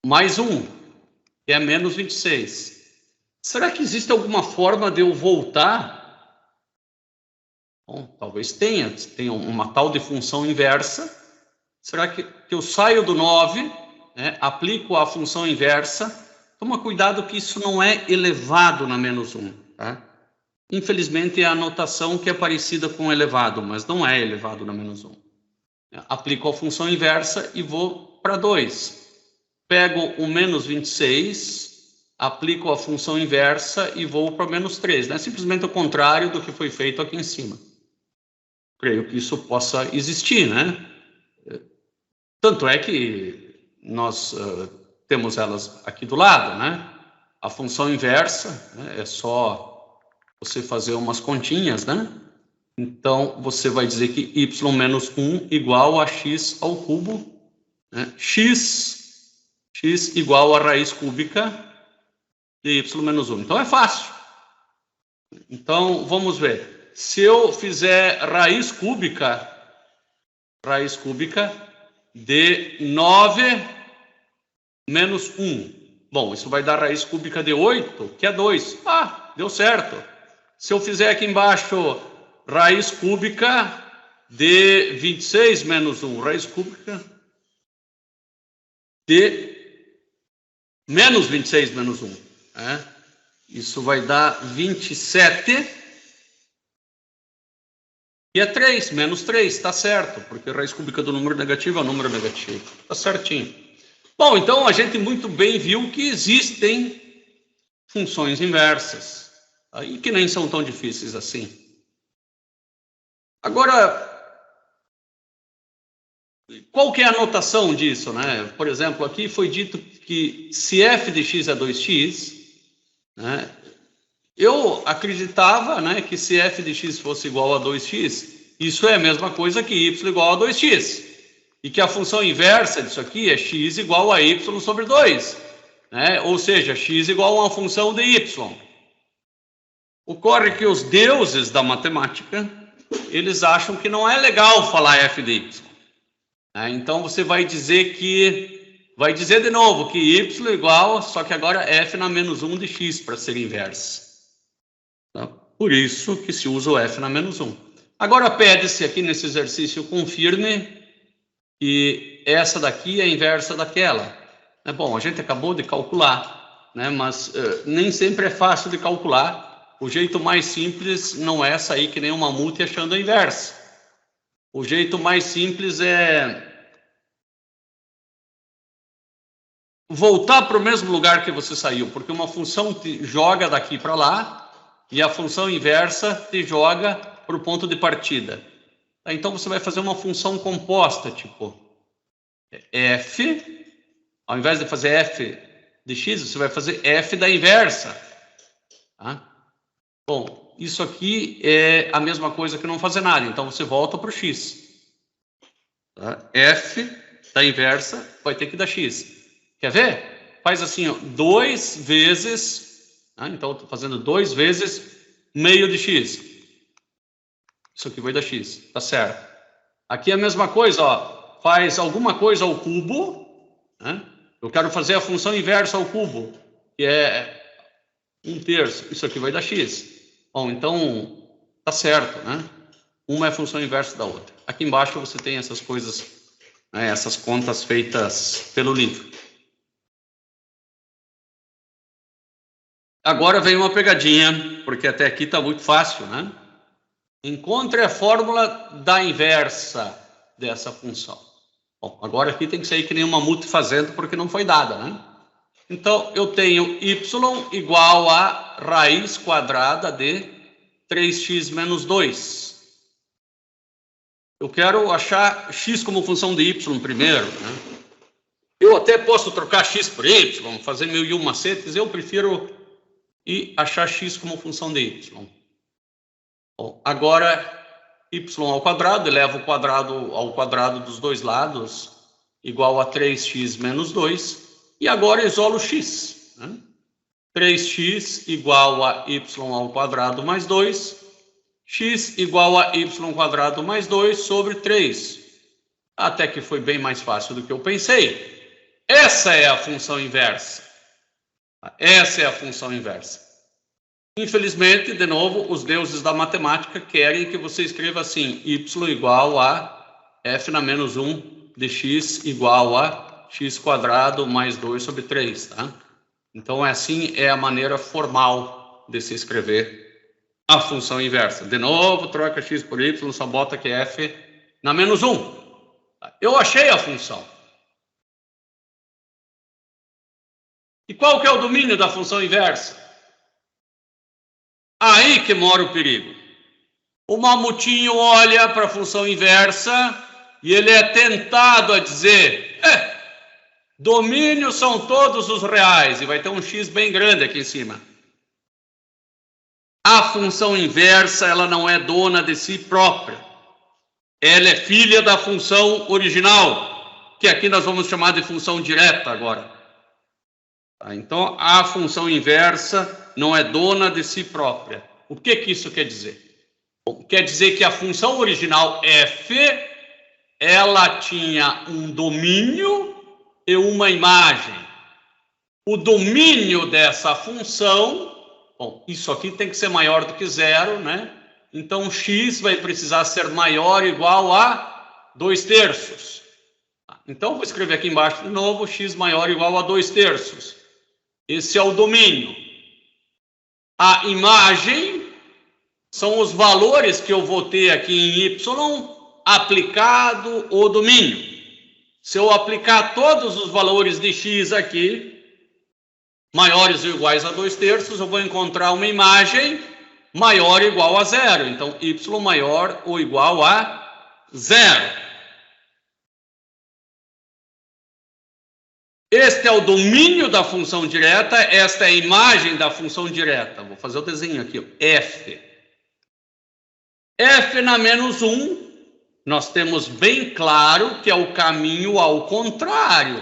mais 1, que é menos 26. Será que existe alguma forma de eu voltar? Bom, talvez tenha uma tal de função inversa. Será que eu saio do 9, né, aplico a função inversa? Toma cuidado que isso não é elevado na menos 1. Tá? Infelizmente é a notação que é parecida com elevado, mas não é elevado na menos 1. Aplico a função inversa e vou para 2. Pego o menos 26, aplico a função inversa e vou para menos 3. Né? Simplesmente o contrário do que foi feito aqui em cima. Creio que isso possa existir, né? Tanto é que nós temos elas aqui do lado, né? A função inversa, né, é só você fazer umas continhas, né? Então, você vai dizer que y menos 1 igual a x ao cubo, né? x igual a raiz cúbica de y menos 1. Então, é fácil. Então, vamos ver. Se eu fizer raiz cúbica de 9 menos 1. Bom, isso vai dar raiz cúbica de 8, que é 2. Ah, deu certo. Se eu fizer aqui embaixo raiz cúbica de 26 menos 1, raiz cúbica de menos 26 menos 1. Né? Isso vai dar 27. E é 3, menos 3, está certo, porque a raiz cúbica do número negativo é o número negativo. Está certinho. Bom, então a gente muito bem viu que existem funções inversas, e que nem são tão difíceis assim. Agora, qual que é a notação disso, né? Por exemplo, aqui foi dito que se f de x é 2x, né? Eu acreditava, né, que se f de x fosse igual a 2x, isso é a mesma coisa que y igual a 2x. E que a função inversa disso aqui é x igual a y sobre 2. Né? Ou seja, x igual a uma função de y. Ocorre que os deuses da matemática, eles acham que não é legal falar f de y. Então, você vai dizer que vai dizer de novo que y igual, só que agora f na menos 1 de x para ser inversa. Tá? Por isso que se usa o f na menos 1. Agora pede-se aqui nesse exercício, confirme que essa daqui é a inversa daquela. Bom, a gente acabou de calcular, né? Mas nem sempre é fácil de calcular. O jeito mais simples não é sair que nem um mamute achando a inversa. O jeito mais simples é voltar para o mesmo lugar que você saiu, porque uma função te joga daqui para lá e a função inversa te joga para o ponto de partida. Então você vai fazer uma função composta, tipo f, ao invés de fazer f de x, você vai fazer f da inversa. Tá? Bom, isso aqui é a mesma coisa que não fazer nada, então você volta para o x. Tá? F da inversa vai ter que dar x. Quer ver? Faz assim, ó, 2 vezes, tá? Então eu estou fazendo 2 vezes meio de x. Isso aqui vai dar x, tá certo. Aqui é a mesma coisa, ó, faz alguma coisa ao cubo, né? Eu quero fazer a função inversa ao cubo, que é 1/3, isso aqui vai dar x. Bom, então tá certo, né? Uma é a função inversa da outra. Aqui embaixo você tem essas coisas, né, essas contas feitas pelo livro. Agora vem uma pegadinha, porque até aqui está muito fácil, né? Encontre a fórmula da inversa dessa função. Bom, agora aqui tem que sair que nem uma mamute fazendo, porque não foi dada, né? Então, eu tenho y igual a raiz quadrada de 3x menos 2. Eu quero achar x como função de y primeiro, né? Eu até posso trocar x por y, fazer 1001 macetes, eu prefiro ir achar x como função de y. Bom, agora, y ao quadrado, eleva o quadrado ao quadrado dos dois lados, igual a 3x menos 2, e agora isolo x. Né? 3x igual a y ao quadrado mais 2, x igual a y quadrado mais 2 sobre 3. Até que foi bem mais fácil do que eu pensei. Essa é a função inversa. Essa é a função inversa. Infelizmente, de novo, os deuses da matemática querem que você escreva assim, y igual a f na menos 1 de x igual a x quadrado mais 2 sobre 3, tá? Então, assim é a maneira formal de se escrever a função inversa. De novo, troca x por y, só bota que é f na menos 1. Eu achei a função. E qual que é o domínio da função inversa? Aí que mora o perigo. O mamutinho olha para a função inversa e ele é tentado a dizer, domínios são todos os reais, e vai ter um x bem grande aqui em cima. A função inversa, ela não é dona de si própria. Ela é filha da função original, que aqui nós vamos chamar de função direta agora. Então, a função inversa não é dona de si própria. O que isso quer dizer? Bom, quer dizer que a função original f, ela tinha um domínio e uma imagem. O domínio dessa função, bom, isso aqui tem que ser maior do que 0, né? Então, x vai precisar ser maior ou igual a 2/3. Então, vou escrever aqui embaixo de novo, x maior ou igual a 2/3. Esse é o domínio. A imagem são os valores que eu vou ter aqui em y aplicado o domínio. Se eu aplicar todos os valores de x aqui, maiores ou iguais a 2/3, eu vou encontrar uma imagem maior ou igual a 0. Então, y maior ou igual a 0. Este é o domínio da função direta, esta é a imagem da função direta. Vou fazer o desenho aqui, f. F na menos 1, nós temos bem claro que é o caminho ao contrário.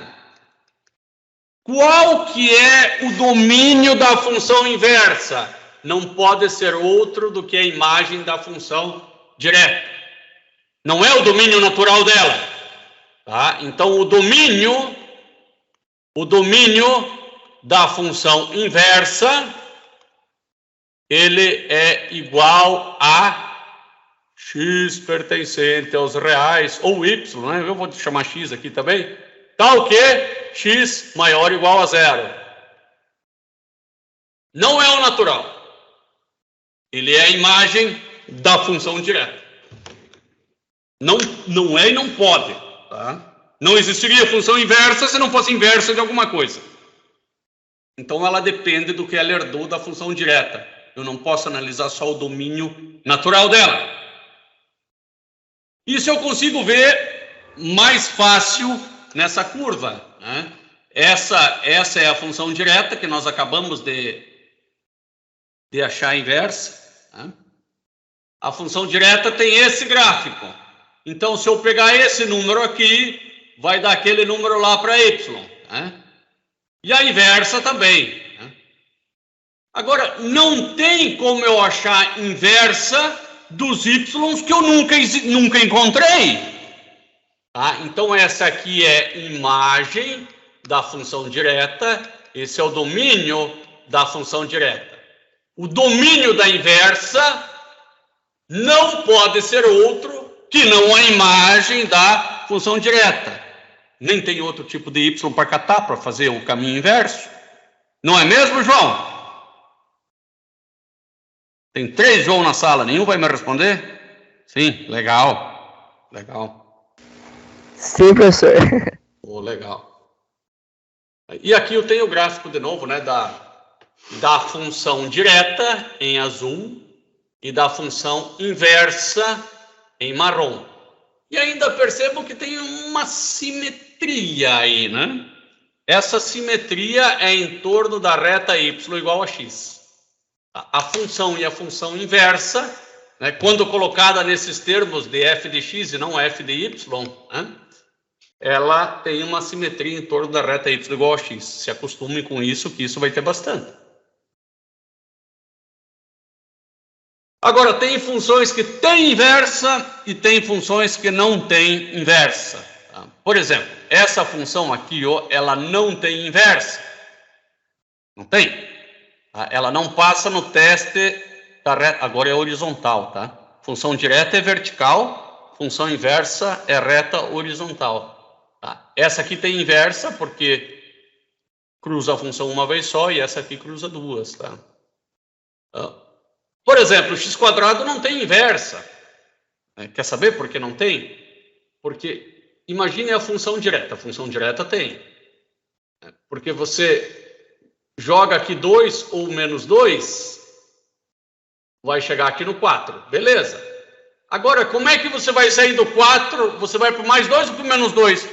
Qual que é o domínio da função inversa? Não pode ser outro do que a imagem da função direta. Não é o domínio natural dela. Tá? Então, o domínio o domínio da função inversa, ele é igual a x pertencente aos reais, ou y, né? Eu vou chamar x aqui também, tal que x maior ou igual a 0. Não é o natural. Ele é a imagem da função direta. Não é e não pode. Tá? Não existiria função inversa se não fosse inversa de alguma coisa. Então ela depende do que ela herdou da função direta. Eu não posso analisar só o domínio natural dela. Isso eu consigo ver mais fácil nessa curva. Né? Essa é a função direta que nós acabamos de achar a inversa. Né? A função direta tem esse gráfico. Então, se eu pegar esse número aqui, vai dar aquele número lá para y. Né? E a inversa também. Né? Agora, não tem como eu achar inversa dos y que eu nunca encontrei. Tá? Então, essa aqui é imagem da função direta, esse é o domínio da função direta. O domínio da inversa não pode ser outro que não a imagem da função direta. Nem tem outro tipo de y para catar para fazer o caminho inverso. Não é mesmo, João? Tem 3 João na sala, nenhum vai me responder? Sim, legal. Legal. Sim, professor. Oh, legal. E aqui eu tenho o gráfico de novo, né, da função direta em azul e da função inversa em marrom. E ainda percebo que tem uma simetria aí, né? Essa simetria é em torno da reta y igual a x. A função e a função inversa, né, quando colocada nesses termos de f de x e não f de y, né, ela tem uma simetria em torno da reta y igual a x. Se acostume com isso, que isso vai ter bastante. Agora, tem funções que têm inversa e tem funções que não têm inversa. Tá? Por exemplo, essa função aqui, ó, ela não tem inversa. Não tem. Tá? Ela não passa no teste da reta. Agora é horizontal, tá? Função direta é vertical, função inversa é reta horizontal. Tá? Essa aqui tem inversa porque cruza a função uma vez só e essa aqui cruza duas, tá? Por exemplo, o x² não tem inversa. Quer saber por que não tem? Porque imagine a função direta. A função direta tem. Porque você joga aqui 2 ou menos 2, vai chegar aqui no 4. Beleza. Agora, como é que você vai sair do 4? Você vai para o mais 2 ou para o menos 2?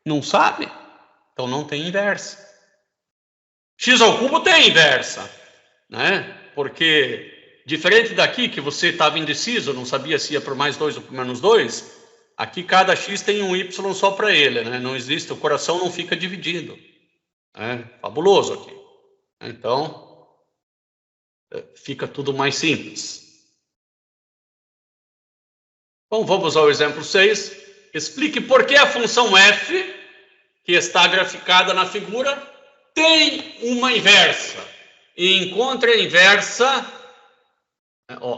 Não sabe? Então não tem inversa. x² tem inversa. Né? Porque diferente daqui, que você estava indeciso, não sabia se ia para mais 2 ou para menos 2, aqui cada x tem um y só para ele, né? Não existe, o coração não fica dividido. Fabuloso aqui. Então, fica tudo mais simples. Bom, vamos ao exemplo 6. Explique por que a função f, que está graficada na figura, tem uma inversa. E encontre a inversa...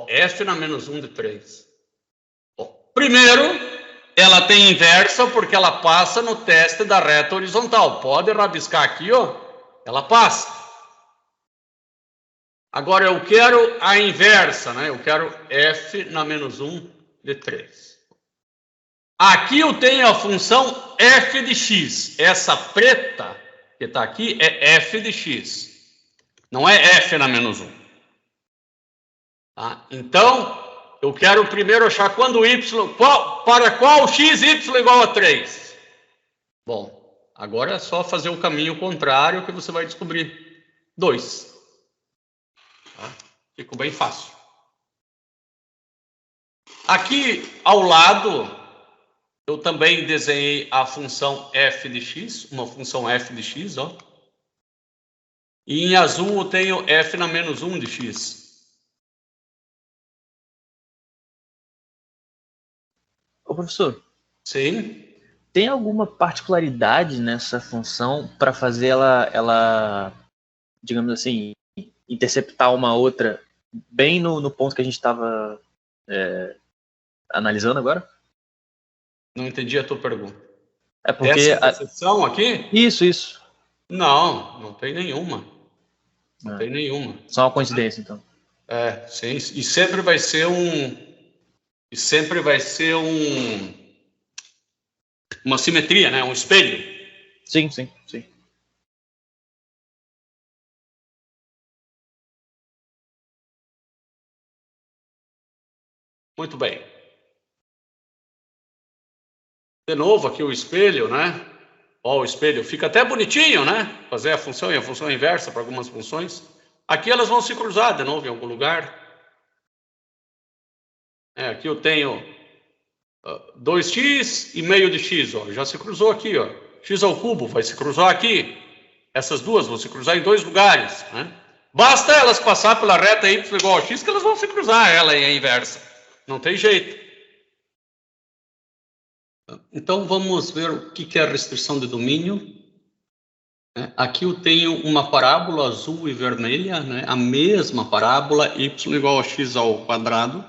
f na menos 1 de 3. Primeiro, ela tem inversa porque ela passa no teste da reta horizontal. Pode rabiscar aqui, ó. Ela passa. Agora eu quero a inversa, né? Eu quero f na menos 1 de 3. Aqui eu tenho a função f de x. Essa preta que está aqui é f de x. Não é f na menos 1. Tá? Então, eu quero primeiro achar quando y, para qual x y igual a 3. Bom, agora é só fazer o caminho contrário que você vai descobrir 2. Tá? Ficou bem fácil. Aqui ao lado, eu também desenhei a função f de x, uma função f de x, ó. E em azul eu tenho f na menos 1 de x. Ô, professor. Sim. tem alguma particularidade nessa função para fazer ela, digamos assim, interceptar uma outra bem no ponto que a gente estava analisando agora? Não entendi a tua pergunta. É porque Essa interseção aqui? Isso. Não tem nenhuma. Não tem nenhuma. Só uma coincidência, então. Sim. E sempre vai ser uma simetria, né? Um espelho. Sim. Muito bem. De novo aqui o espelho, né? Ó, o espelho fica até bonitinho, né? Fazer a função e a função inversa para algumas funções. Aqui elas vão se cruzar de novo em algum lugar. Aqui eu tenho 2x e meio de x, ó. Já se cruzou aqui, ó. X ao cubo vai se cruzar aqui. Essas duas vão se cruzar em dois lugares, né? Basta elas passar pela reta y igual a x que elas vão se cruzar, ela e a inversa. Não tem jeito. Então, vamos ver o que é a restrição de domínio. Aqui eu tenho uma parábola azul e vermelha, né? A mesma parábola, y igual a x ao quadrado.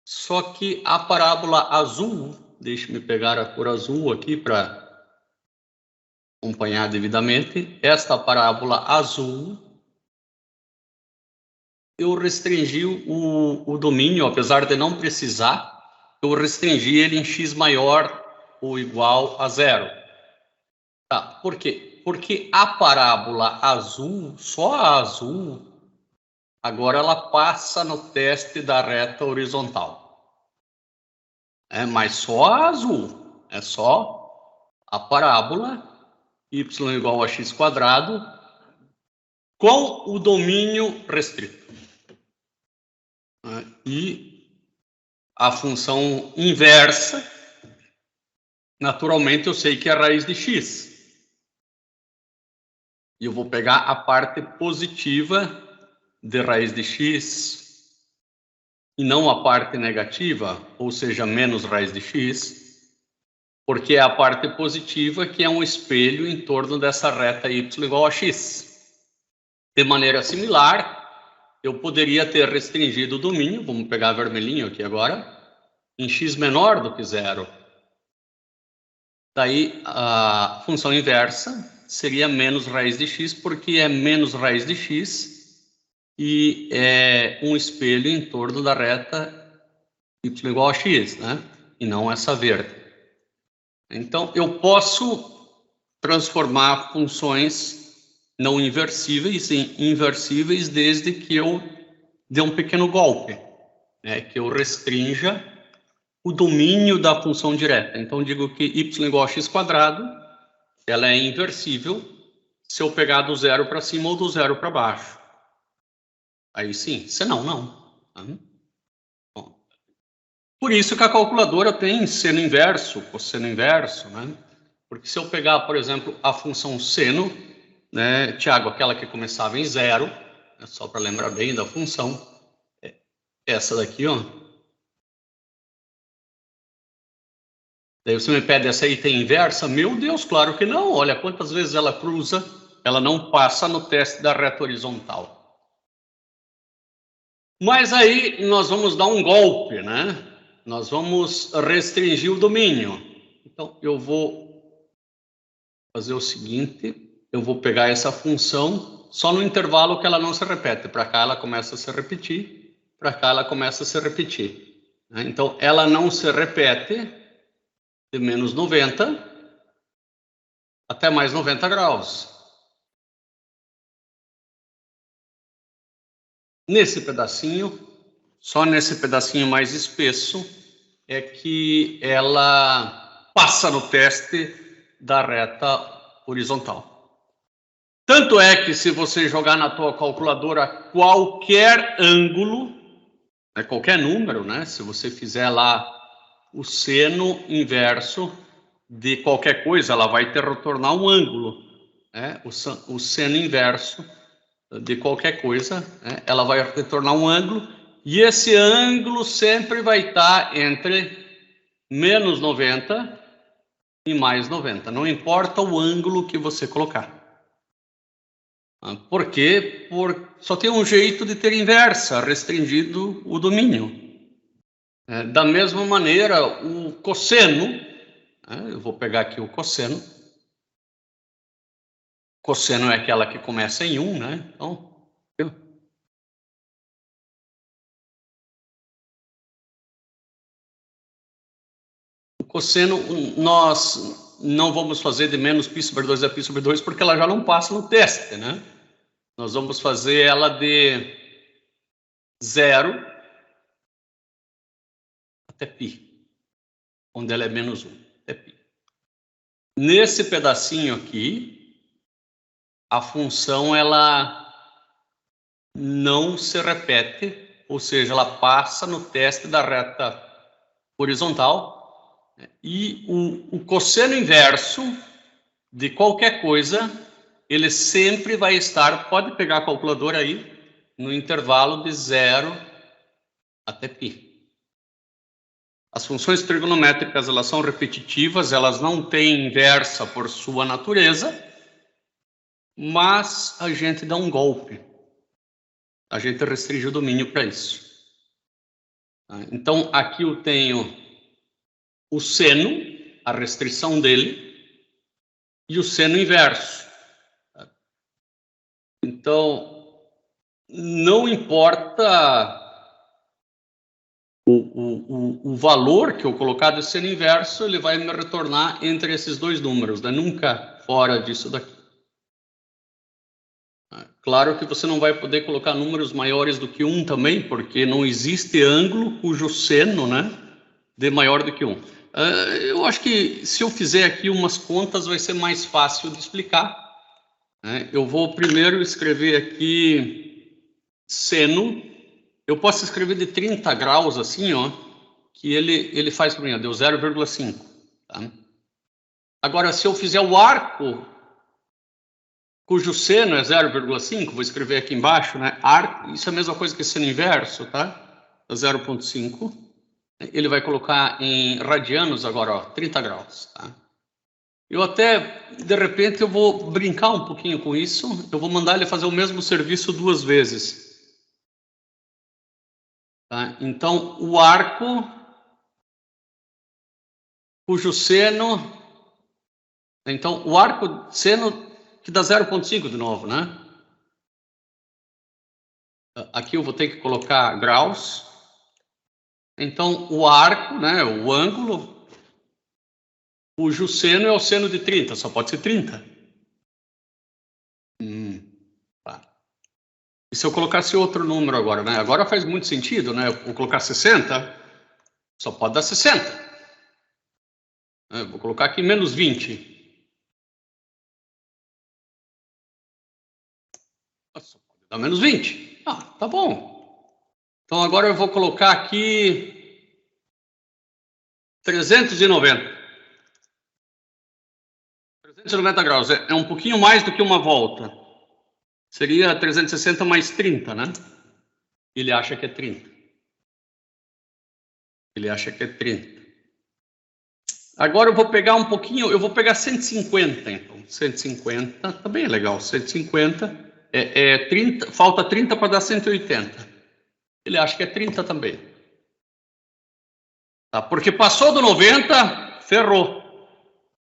Só que a parábola azul, deixe-me pegar a cor azul aqui para acompanhar devidamente. Esta parábola azul, eu restringi o domínio, apesar de não precisar, eu restringi ele em x maior ou igual a 0. Tá, por quê? Porque a parábola azul, só a azul, agora ela passa no teste da reta horizontal. Mas só a azul, é só a parábola y igual a x quadrado com o domínio restrito. E a função inversa, naturalmente eu sei que é a raiz de x. E eu vou pegar a parte positiva de raiz de x e não a parte negativa, ou seja, menos raiz de x, porque é a parte positiva que é um espelho em torno dessa reta y igual a x. De maneira similar, eu poderia ter restringido o domínio, vamos pegar vermelhinho aqui agora, em x menor do que 0. Daí a função inversa seria menos raiz de x, porque é menos raiz de x e é um espelho em torno da reta y igual a x, né? E não essa verde. Então, eu posso transformar funções não inversíveis em inversíveis desde que eu dê um pequeno golpe, né? Que eu restrinja o domínio da função direta. Então, digo que y igual a x quadrado, ela é inversível se eu pegar do 0 para cima ou do 0 para baixo. Aí sim, senão não. Bom, por isso que a calculadora tem seno inverso, cosseno inverso, né? Porque se eu pegar, por exemplo, a função seno, né, Tiago, aquela que começava em 0, só para lembrar bem da função, essa daqui, ó. Daí você me pede, essa aí tem inversa? Meu Deus, claro que não. Olha quantas vezes ela cruza, ela não passa no teste da reta horizontal. Mas aí nós vamos dar um golpe, né? Nós vamos restringir o domínio. Então, eu vou fazer o seguinte, eu vou pegar essa função só no intervalo que ela não se repete. Para cá ela começa a se repetir, para cá ela começa a se repetir. Então, ela não se repete de menos 90 até mais 90 graus. Nesse pedacinho, só nesse pedacinho mais espesso, é que ela passa no teste da reta horizontal. Tanto é que se você jogar na tua calculadora qualquer ângulo, qualquer número, né? Se você fizer lá o seno inverso de qualquer coisa, ela vai te retornar um ângulo. O seno inverso de qualquer coisa, ela vai retornar um ângulo, e esse ângulo sempre vai estar entre menos 90 e mais 90. Não importa o ângulo que você colocar. Por quê? Só tem um jeito de ter inversa, restringido o domínio. Da mesma maneira, o cosseno, eu vou pegar aqui o cosseno. Cosseno é aquela que começa em 1, né? Então, o cosseno, nós não vamos fazer de menos π sobre 2 a π sobre 2, porque ela já não passa no teste, né? Nós vamos fazer ela de 0 até π, onde ela é menos 1, até π. Nesse pedacinho aqui, a função ela não se repete, ou seja, ela passa no teste da reta horizontal, e o cosseno inverso de qualquer coisa, ele sempre vai estar, pode pegar a calculadora aí, no intervalo de 0 até π. As funções trigonométricas, elas são repetitivas, elas não têm inversa por sua natureza, mas a gente dá um golpe. A gente restringe o domínio para isso. Então, aqui eu tenho o seno, a restrição dele, e o seno inverso. Então, não importa o valor que eu colocar do seno inverso, ele vai me retornar entre esses dois números, né? Nunca fora disso daqui. Claro que você não vai poder colocar números maiores do que 1 também, porque não existe ângulo cujo seno, né, dê maior do que 1. Eu acho que se eu fizer aqui umas contas vai ser mais fácil de explicar. Eu vou primeiro escrever aqui seno. Eu posso escrever de 30 graus assim, ó, que ele faz para mim, ó, deu 0,5. Tá? Agora, se eu fizer o arco, cujo seno é 0,5, vou escrever aqui embaixo, né? Isso é a mesma coisa que seno inverso, tá? 0,5. Ele vai colocar em radianos agora, ó, 30 graus, tá? Eu até, de repente, eu vou brincar um pouquinho com isso. Eu vou mandar ele fazer o mesmo serviço 2 vezes. Tá? Então, o arco, cujo seno... Então, o arco seno que dá 0,5 de novo, né? Aqui eu vou ter que colocar graus. Então, o arco, né, o ângulo, cujo seno é o seno de 30, só pode ser 30. Tá. E se eu colocasse outro número agora, né? Agora faz muito sentido, né? Eu vou colocar 60, só pode dar 60. Vou colocar aqui menos 20. Só pode dar menos 20. Ah, tá bom. Então agora eu vou colocar aqui 390. 390 graus. É um pouquinho mais do que uma volta. Seria 360 mais 30, né? Ele acha que é 30. Ele acha que é 30. Agora eu vou pegar um pouquinho, eu vou pegar 150, então. 150, tá bem legal. 150 é 30, falta 30 para dar 180. Ele acha que é 30 também. Tá? Porque passou do 90, ferrou.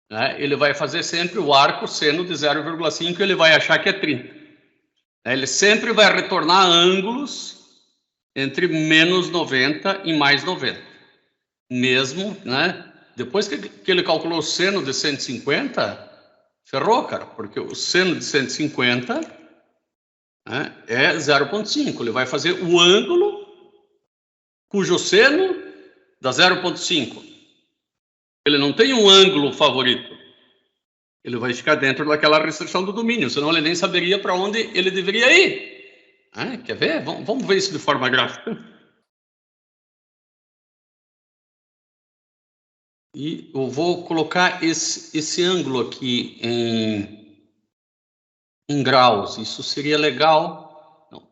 Né? Ele vai fazer sempre o arco seno de 0,5 e ele vai achar que é 30. Ele sempre vai retornar ângulos entre menos 90 e mais 90. Mesmo, né? Depois que ele calculou o seno de 150, ferrou, cara, porque o seno de 150, né, é 0,5. Ele vai fazer o ângulo cujo seno dá 0,5. Ele não tem um ângulo favorito. Ele vai ficar dentro daquela restrição do domínio, senão ele nem saberia para onde ele deveria ir. Quer ver? Vamos ver isso de forma gráfica. E eu vou colocar esse ângulo aqui em graus. Isso seria legal.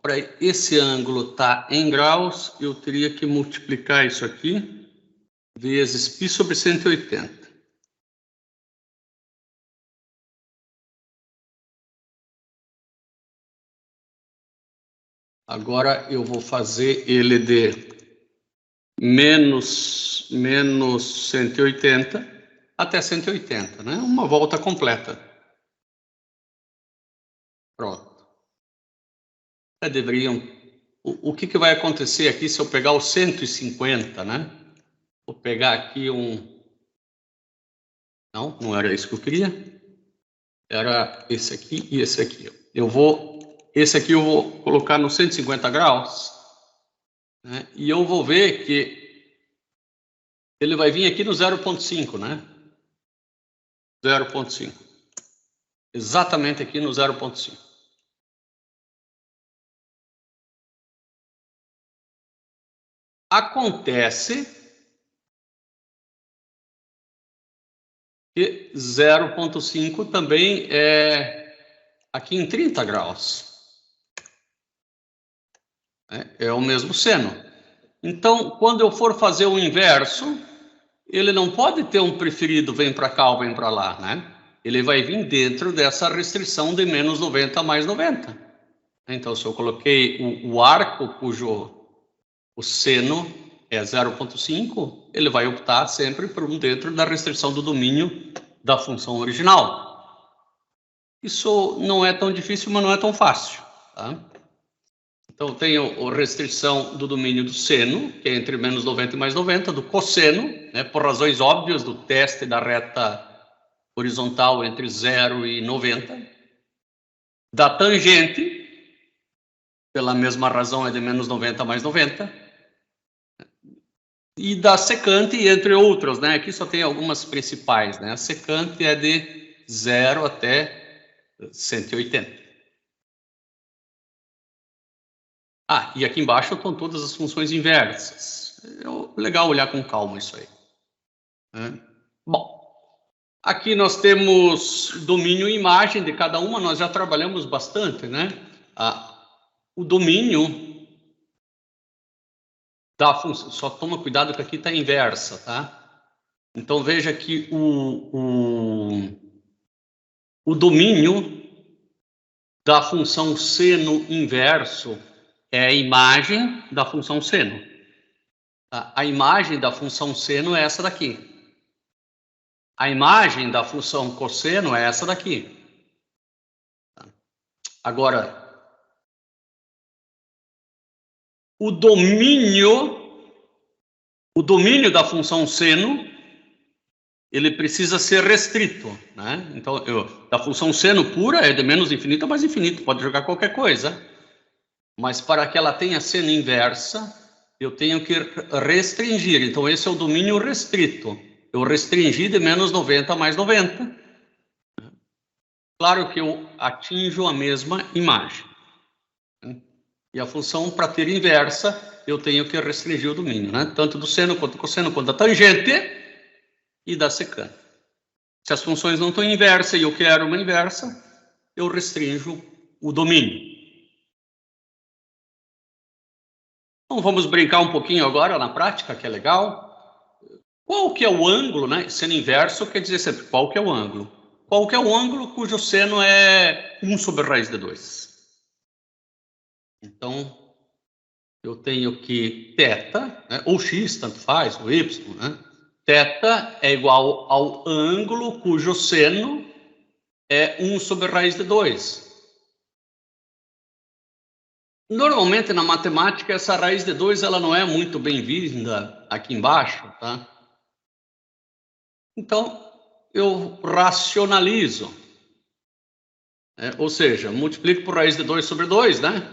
Para esse ângulo estar em graus, eu teria que multiplicar isso aqui vezes π sobre 180. Agora eu vou fazer ele de menos 180 até 180, né? Uma volta completa. Pronto. Deveriam... O que vai acontecer aqui se eu pegar o 150, né? Vou pegar aqui um... Não era isso que eu queria. Era esse aqui e esse aqui. Esse aqui eu vou colocar no 150 graus. Né? E eu vou ver que ele vai vir aqui no 0,5, né? 0,5. Exatamente aqui no 0,5. Acontece que 0,5 também é aqui em 30 graus. É o mesmo seno. Então, quando eu for fazer o inverso, ele não pode ter um preferido, vem para cá ou vem para lá, né? Ele vai vir dentro dessa restrição de menos 90 mais 90. Então, se eu coloquei o arco cujo o seno é 0,5, ele vai optar sempre por um dentro da restrição do domínio da função original. Isso não é tão difícil, mas não é tão fácil. Tá? Então, eu tenho a restrição do domínio do seno, que é entre menos 90 e mais 90, do cosseno, né, por razões óbvias do teste da reta horizontal entre 0 e 90, da tangente, pela mesma razão é de menos 90 mais 90, e da secante, entre outros, né? Aqui só tem algumas principais, né? A secante é de 0 até 180. Ah, e aqui embaixo estão todas as funções inversas. É legal olhar com calma isso aí. Bom, aqui nós temos domínio e imagem de cada uma, nós já trabalhamos bastante, né? O domínio da função, só toma cuidado que aqui está inversa, tá? Então veja que o domínio da função seno inverso é a imagem da função seno. A imagem da função seno é essa daqui. A imagem da função cosseno é essa daqui. Agora, o domínio da função seno, ele precisa ser restrito, né? Então, da função seno pura é de menos infinito a mais infinito, pode jogar qualquer coisa. Mas para que ela tenha seno inversa, eu tenho que restringir. Então, esse é o domínio restrito. Eu restringi de menos 90 a mais 90. Claro que eu atinjo a mesma imagem. E a função, para ter inversa, eu tenho que restringir o domínio, né? Tanto do seno, quanto do cosseno, quanto da tangente e da secante. Se as funções não estão inversas e eu quero uma inversa, eu restringo o domínio. Então, vamos brincar um pouquinho agora na prática, que é legal. Qual que é o ângulo, né? Seno inverso quer dizer sempre qual que é o ângulo. Qual que é o ângulo cujo seno é 1 sobre raiz de 2. Então, eu tenho que θ, né, ou x, tanto faz, ou y, né? Θ é igual ao ângulo cujo seno é 1 sobre raiz de 2. Normalmente, na matemática, essa raiz de 2 ela não é muito bem-vinda aqui embaixo, tá? Então, eu racionalizo. Ou seja, multiplico por raiz de 2 sobre 2, né?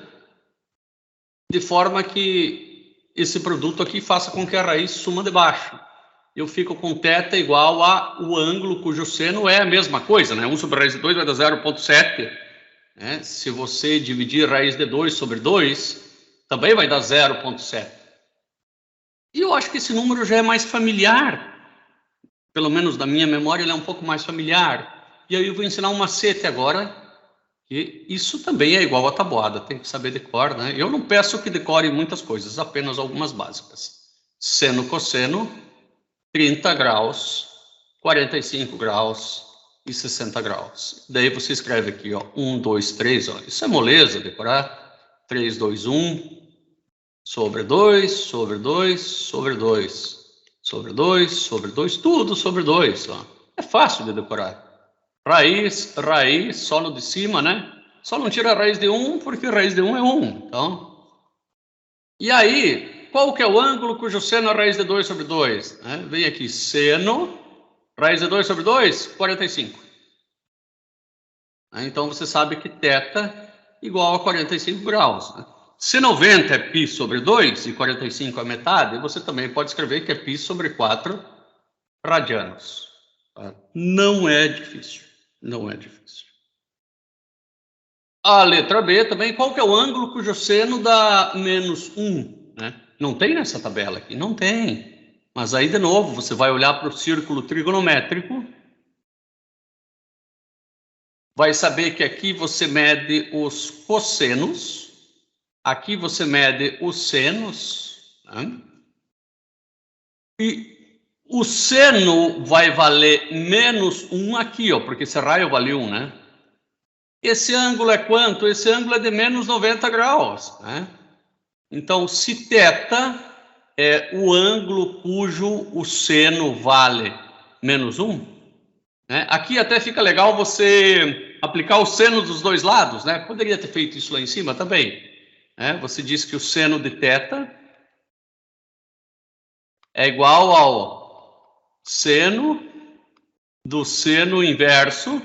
De forma que esse produto aqui faça com que a raiz suma de baixo. Eu fico com θ igual ao ângulo cujo seno é a mesma coisa, né? 1 sobre raiz de 2 vai dar 0,7. Né? Se você dividir raiz de 2 sobre 2, também vai dar 0,7. E eu acho que esse número já é mais familiar. Pelo menos na minha memória, ele é um pouco mais familiar. E aí eu vou ensinar um macete agora. E isso também é igual a tabuada, tem que saber decor, né? Eu não peço que decore muitas coisas, apenas algumas básicas. Seno, cosseno, 30 graus, 45 graus e 60 graus. Daí você escreve aqui, ó, 1, 2, 3, ó. Isso é moleza, decorar. 3, 2, 1, sobre 2, sobre 2, sobre 2, sobre 2, sobre 2, tudo sobre 2. Ó. É fácil de decorar. Raiz, raiz, só no de cima, né? Só não tira a raiz de 1, porque a raiz de 1 é 1. Então, e aí, qual que é o ângulo cujo seno é raiz de 2 sobre 2? Vem aqui, seno, raiz de 2 sobre 2, 45. Então, você sabe que θ igual a 45 graus. Né? Se 90 é π sobre 2 e 45 é metade, você também pode escrever que é π sobre 4 radianos. Tá? Não é difícil. Não é difícil. A letra B também, qual que é o ângulo cujo seno dá menos 1? Né? Não tem nessa tabela aqui? Não tem. Mas aí, de novo, você vai olhar para o círculo trigonométrico, vai saber que aqui você mede os cossenos, aqui você mede os senos, né? E o seno vai valer menos 1 aqui, ó, porque esse raio vale 1, né? Esse ângulo é quanto? Esse ângulo é de menos 90 graus, né? Então, se θ é o ângulo cujo o seno vale menos 1, né? Aqui até fica legal você aplicar o seno dos dois lados, né? Poderia ter feito isso lá em cima também. Né? Você diz que o seno de θ é igual ao seno do seno inverso,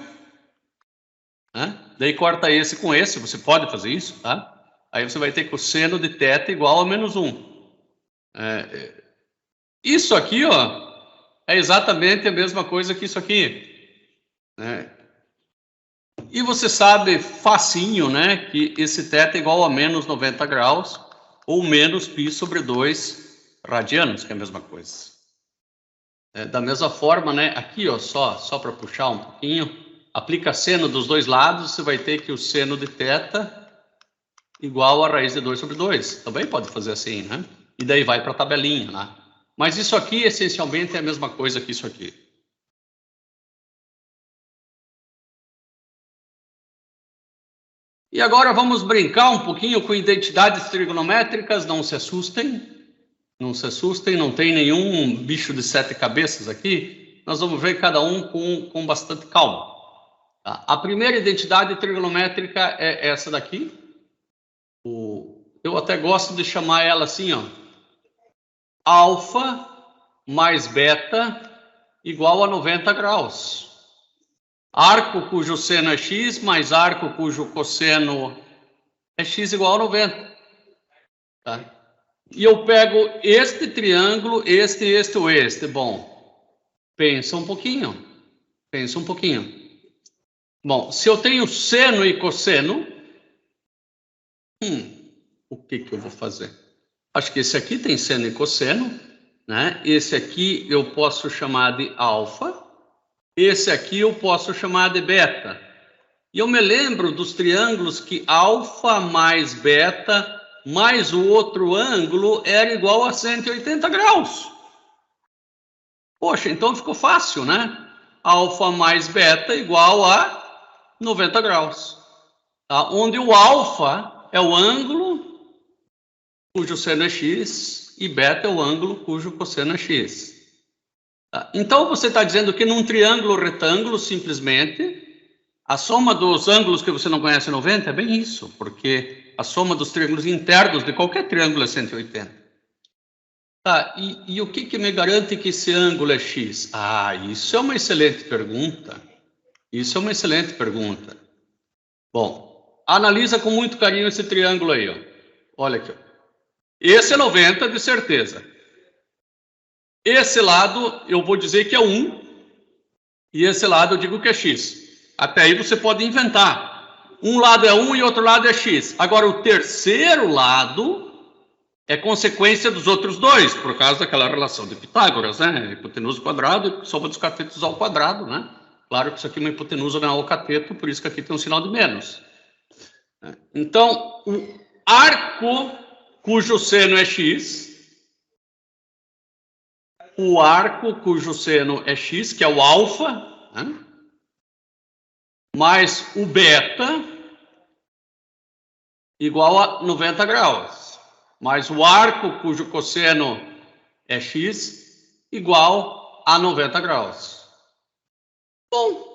né? Daí corta esse com esse, você pode fazer isso, tá? Aí você vai ter que o seno de θ igual a menos 1. Isso aqui, ó, é exatamente a mesma coisa que isso aqui, né? E você sabe facinho, né, que esse θ é igual a menos 90 graus ou menos π sobre 2 radianos, que é a mesma coisa. Da mesma forma, né, aqui, ó, só para puxar um pouquinho, aplica seno dos dois lados, você vai ter que o seno de θ igual a raiz de 2 sobre 2. Também pode fazer assim, né? E daí vai para a tabelinha, né? Mas isso aqui, essencialmente, é a mesma coisa que isso aqui. E agora vamos brincar um pouquinho com identidades trigonométricas. Não se assustem. Não se assustem, não tem nenhum bicho de 7 cabeças aqui. Nós vamos ver cada um com bastante calma. Tá? A primeira identidade trigonométrica é essa daqui. Eu até gosto de chamar ela assim, ó. Alfa mais beta igual a 90 graus. Arco cujo seno é x mais arco cujo cosseno é x igual a 90. Tá? E eu pego este triângulo, este ou este. Bom, pensa um pouquinho. Pensa um pouquinho. Bom, se eu tenho seno e cosseno, o que eu vou fazer? Acho que esse aqui tem seno e cosseno, né? Esse aqui eu posso chamar de alfa. Esse aqui eu posso chamar de beta. E eu me lembro dos triângulos que alfa mais beta mais o outro ângulo era igual a 180 graus. Poxa, então ficou fácil, né? Alfa mais beta igual a 90 graus. Tá? Onde o alfa é o ângulo cujo seno é x e beta é o ângulo cujo cosseno é x. Tá? Então você está dizendo que num triângulo retângulo, simplesmente, a soma dos ângulos que você não conhece é 90? É bem isso, porque a soma dos triângulos internos de qualquer triângulo é 180. Tá, e o que me garante que esse ângulo é x? Ah, isso é uma excelente pergunta. Isso é uma excelente pergunta. Bom, analisa com muito carinho esse triângulo aí, ó. Olha aqui, ó. Esse é 90, de certeza. Esse lado eu vou dizer que é 1, e esse lado eu digo que é x. Até aí você pode inventar. Um lado é 1 e outro lado é x. Agora, o terceiro lado é consequência dos outros dois, por causa daquela relação de Pitágoras, né? Hipotenusa ao quadrado, soma dos catetos ao quadrado, né? Claro que isso aqui é uma hipotenusa, não é o cateto, por isso que aqui tem um sinal de menos. Então, o arco cujo seno é x, o arco cujo seno é x, que é o alfa, né? Mais o beta igual a 90 graus. Mais o arco cujo cosseno é x igual a 90 graus. Bom,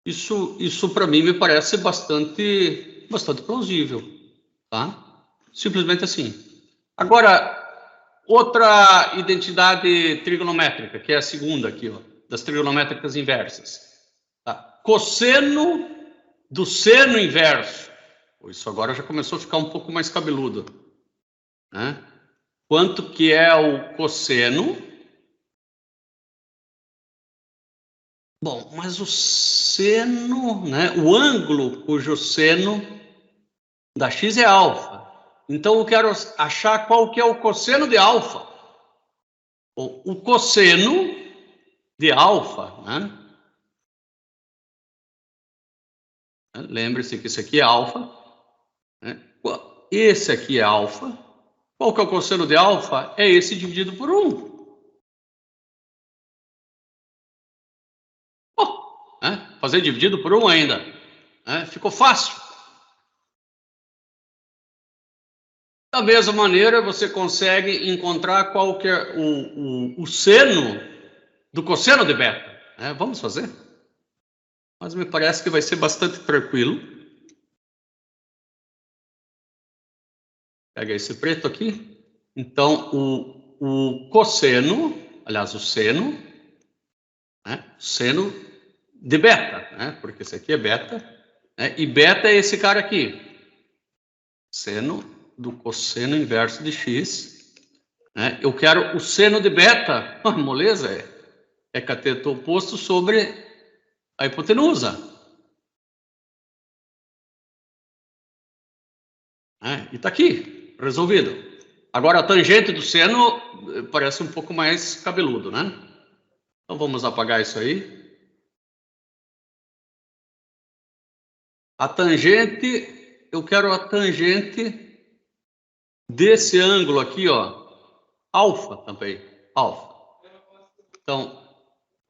isso para mim me parece bastante plausível, tá? Simplesmente assim. Agora, outra identidade trigonométrica, que é a segunda aqui, ó, das trigonométricas inversas. Tá? Cosseno do seno inverso. Isso agora já começou a ficar um pouco mais cabeludo, né? Quanto que é o cosseno? Bom, mas o seno, né? O ângulo cujo seno da x é alfa. Então eu quero achar qual que é o cosseno de alfa. O cosseno de alfa, né? Lembre-se que isso aqui é alfa, né? Esse aqui é alfa. Qual que é o cosseno de alfa? É esse dividido por 1. Né? Fazer dividido por 1 ainda. Né? Ficou fácil. Da mesma maneira, você consegue encontrar qual que é o seno do cosseno de beta. Né? Vamos fazer? Mas me parece que vai ser bastante tranquilo. Pega esse preto aqui. Então, o cosseno, aliás, o seno, né? Seno de beta, né? Porque esse aqui é beta, né? E beta é esse cara aqui. Seno do cosseno inverso de x. Né? Eu quero o seno de beta. Moleza, é cateto oposto sobre a hipotenusa. E está aqui, resolvido. Agora, a tangente do seno parece um pouco mais cabeludo, né? Então, vamos apagar isso aí. A tangente, eu quero a tangente desse ângulo aqui, ó, alfa também, alfa. Então,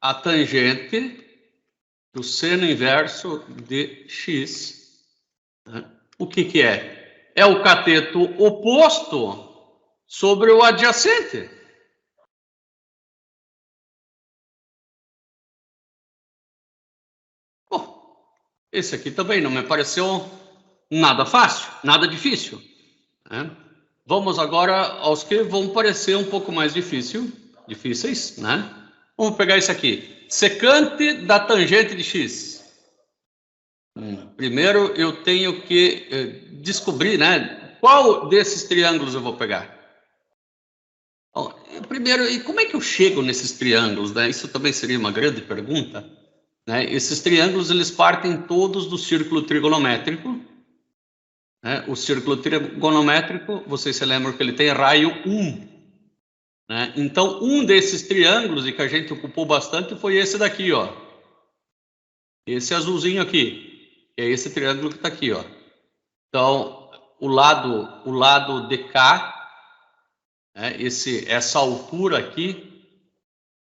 a tangente do seno inverso de x, né? O que é? É o cateto oposto sobre o adjacente. Bom, esse aqui também não me pareceu nada fácil, nada difícil, né? Vamos agora aos que vão parecer um pouco mais difíceis, né? Vamos pegar esse aqui. Secante da tangente de x. Primeiro eu tenho que descobrir, né? Qual desses triângulos eu vou pegar? Bom, primeiro, e como é que eu chego nesses triângulos, né? Isso também seria uma grande pergunta, né? Esses triângulos, eles partem todos do círculo trigonométrico, né? O círculo trigonométrico, vocês se lembram que ele tem raio 1. Né? Então, um desses triângulos, e que a gente ocupou bastante, foi esse daqui, ó. Esse azulzinho aqui. É esse triângulo que está aqui, ó. Então, o lado de cá, né, essa altura aqui,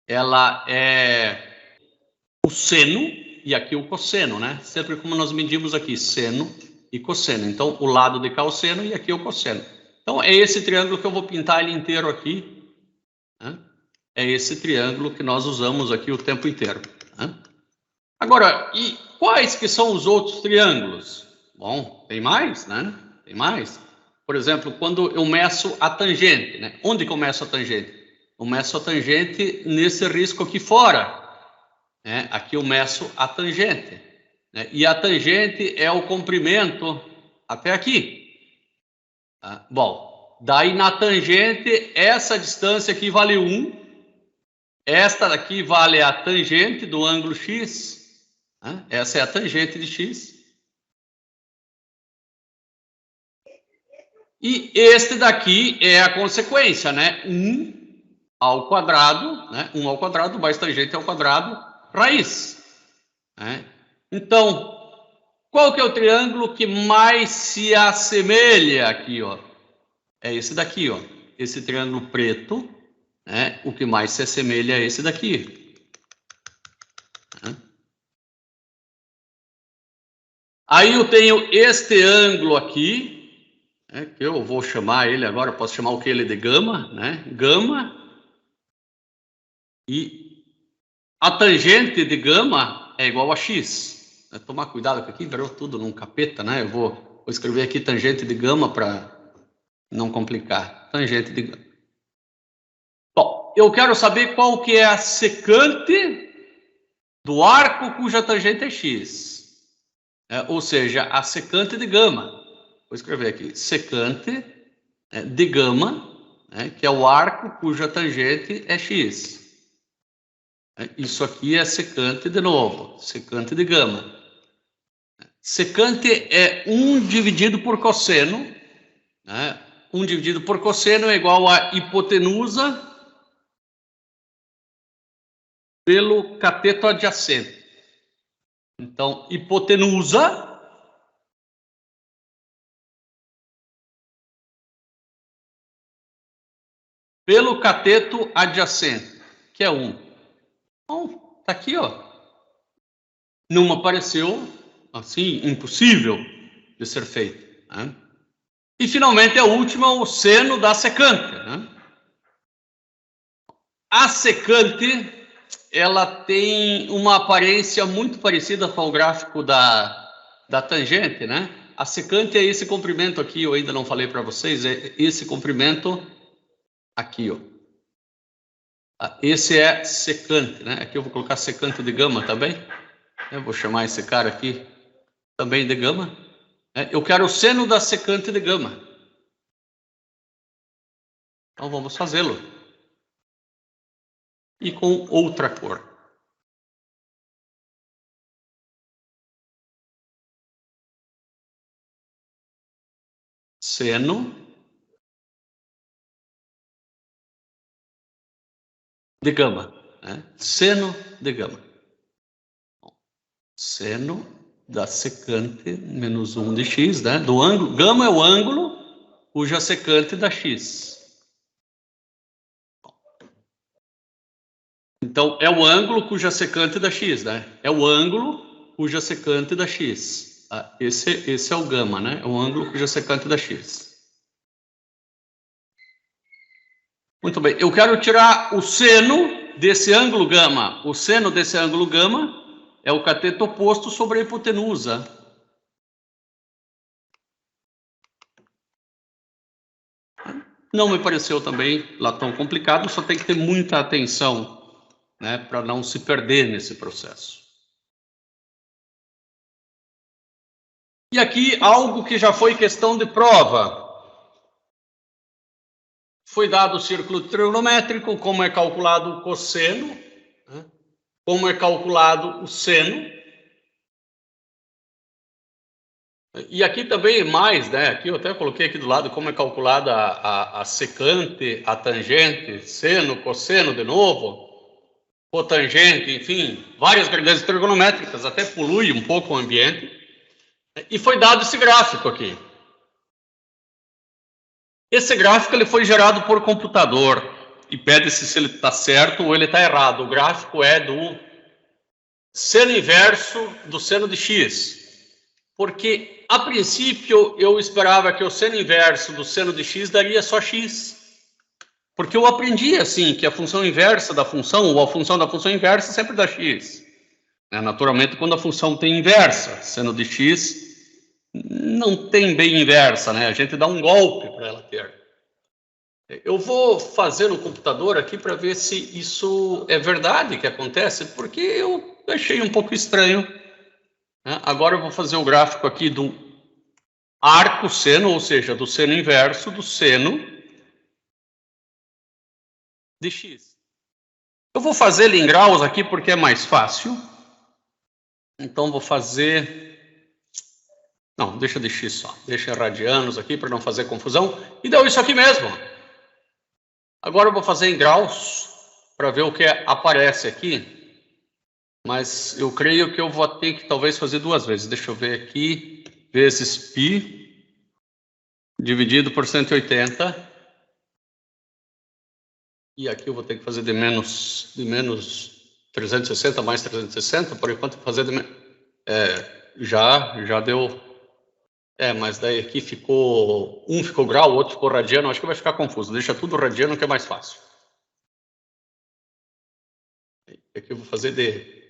ela é o seno, e aqui o cosseno, né? Sempre como nós medimos aqui, seno e cosseno. Então, o lado de cá é o seno e aqui é o cosseno. Então, é esse triângulo que eu vou pintar ele inteiro aqui. Né? É esse triângulo que nós usamos aqui o tempo inteiro. Né? Agora, e quais que são os outros triângulos? Bom, tem mais, né? Tem mais. Por exemplo, quando eu meço a tangente, né? Onde que eu meço a tangente? Eu meço a tangente nesse risco aqui fora. Né? Aqui eu meço a tangente. Né? E a tangente é o comprimento até aqui. Tá? Bom, daí na tangente, essa distância aqui vale 1. Esta daqui vale a tangente do ângulo x. Né? Essa é a tangente de x. E este daqui é a consequência, né? 1 ao quadrado, né? 1 ao quadrado mais tangente ao quadrado, raiz. Né? Então, qual que é o triângulo que mais se assemelha aqui, ó? É esse daqui, ó. Esse triângulo preto, né? O que mais se assemelha é esse daqui. Né? Aí eu tenho este ângulo aqui, que eu vou chamar ele agora, posso chamar o que ele de gama, né? Gama. E a tangente de gama é igual a x. Tomar cuidado que aqui virou tudo num capeta, né? Eu vou escrever aqui tangente de gama para não complicar. Tangente de gama. Bom, eu quero saber qual que é a secante do arco cuja tangente é x. Ou seja, a secante de gama. Vou escrever aqui, secante de gama, que é o arco cuja tangente é x. Isso aqui é secante de novo, secante de gama. Secante é 1 dividido por cosseno. 1 dividido por cosseno é igual a hipotenusa pelo cateto adjacente. Então, hipotenusa pelo cateto adjacente, que é 1. Bom, tá aqui, ó. Não apareceu, assim, impossível de ser feito. Né? E, finalmente, a última, o seno da secante. Né? A secante, ela tem uma aparência muito parecida com o gráfico da tangente, né? A secante é esse comprimento aqui, eu ainda não falei para vocês, é esse comprimento aqui, ó. Esse é secante, né? Aqui eu vou colocar secante de gama também. Eu vou chamar esse cara aqui também de gama. Eu quero o seno da secante de gama. Então vamos fazê-lo. E com outra cor. Seno de gama. Seno de gama. Seno da secante menos 1 de x, né? Do ângulo. Gama é o ângulo cuja secante dá x. Então, é o ângulo cuja secante dá x, né? É o ângulo cuja secante dá x. Esse é o gama, né? É o ângulo cuja secante dá x. Muito bem. Eu quero tirar o seno desse ângulo gama. O seno desse ângulo gama é o cateto oposto sobre a hipotenusa. Não me pareceu também lá tão complicado, só tem que ter muita atenção, né, para não se perder nesse processo. E aqui algo que já foi questão de prova. Foi dado o círculo trigonométrico, como é calculado o cosseno, né, como é calculado o seno. E aqui também mais, né? Aqui eu até coloquei aqui do lado como é calculada a secante, a tangente, seno, cosseno de novo, cotangente, enfim, várias grandezas trigonométricas, até polui um pouco o ambiente. E foi dado esse gráfico aqui. Esse gráfico ele foi gerado por computador e pede-se se ele está certo ou ele está errado. O gráfico é do seno inverso do seno de x. Porque, a princípio, eu esperava que o seno inverso do seno de x daria só x. Porque eu aprendi, assim, que a função inversa da função, ou a função da função inversa, sempre dá x. Naturalmente, quando a função tem inversa, seno de x não tem bem inversa, né? A gente dá um golpe para ela ter. Eu vou fazer no computador aqui para ver se isso é verdade que acontece, porque eu achei um pouco estranho. Agora eu vou fazer o gráfico aqui do arco seno, ou seja, do seno inverso do seno de x. Eu vou fazer ele em graus aqui porque é mais fácil. Então vou fazer... Não, deixa de x só. Deixa radianos aqui para não fazer confusão. E deu isso aqui mesmo. Agora eu vou fazer em graus para ver o que aparece aqui. Mas eu creio que eu vou ter que talvez fazer duas vezes. Deixa eu ver aqui. Vezes π dividido por 180. E aqui eu vou ter que fazer de menos 360 mais 360. Por enquanto eu vou fazer já deu. Mas daí aqui ficou... Um ficou grau, o outro ficou radiano. Acho que vai ficar confuso. Deixa tudo radiano que é mais fácil. Aqui eu vou fazer de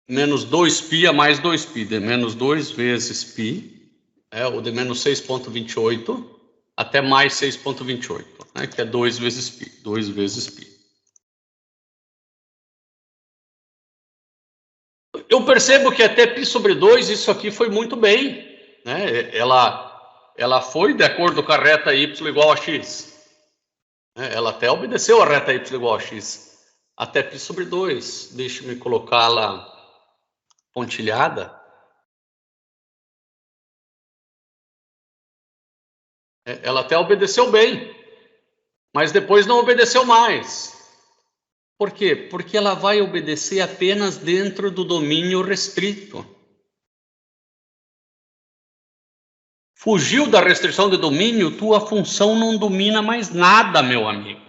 menos 2π a mais 2π. De menos 2 vezes π, ou de menos 6,28 até mais 6,28, né, que é 2 vezes π. 2 vezes π. Eu percebo que até π sobre 2, isso aqui foi muito bem. Né? Ela foi de acordo com a reta y igual a x. Ela até obedeceu a reta y igual a x. Até π sobre 2. Deixa-me colocá-la pontilhada. Ela até obedeceu bem, mas depois não obedeceu mais. Por quê? Porque ela vai obedecer apenas dentro do domínio restrito. Fugiu da restrição de domínio, tua função não domina mais nada, meu amigo.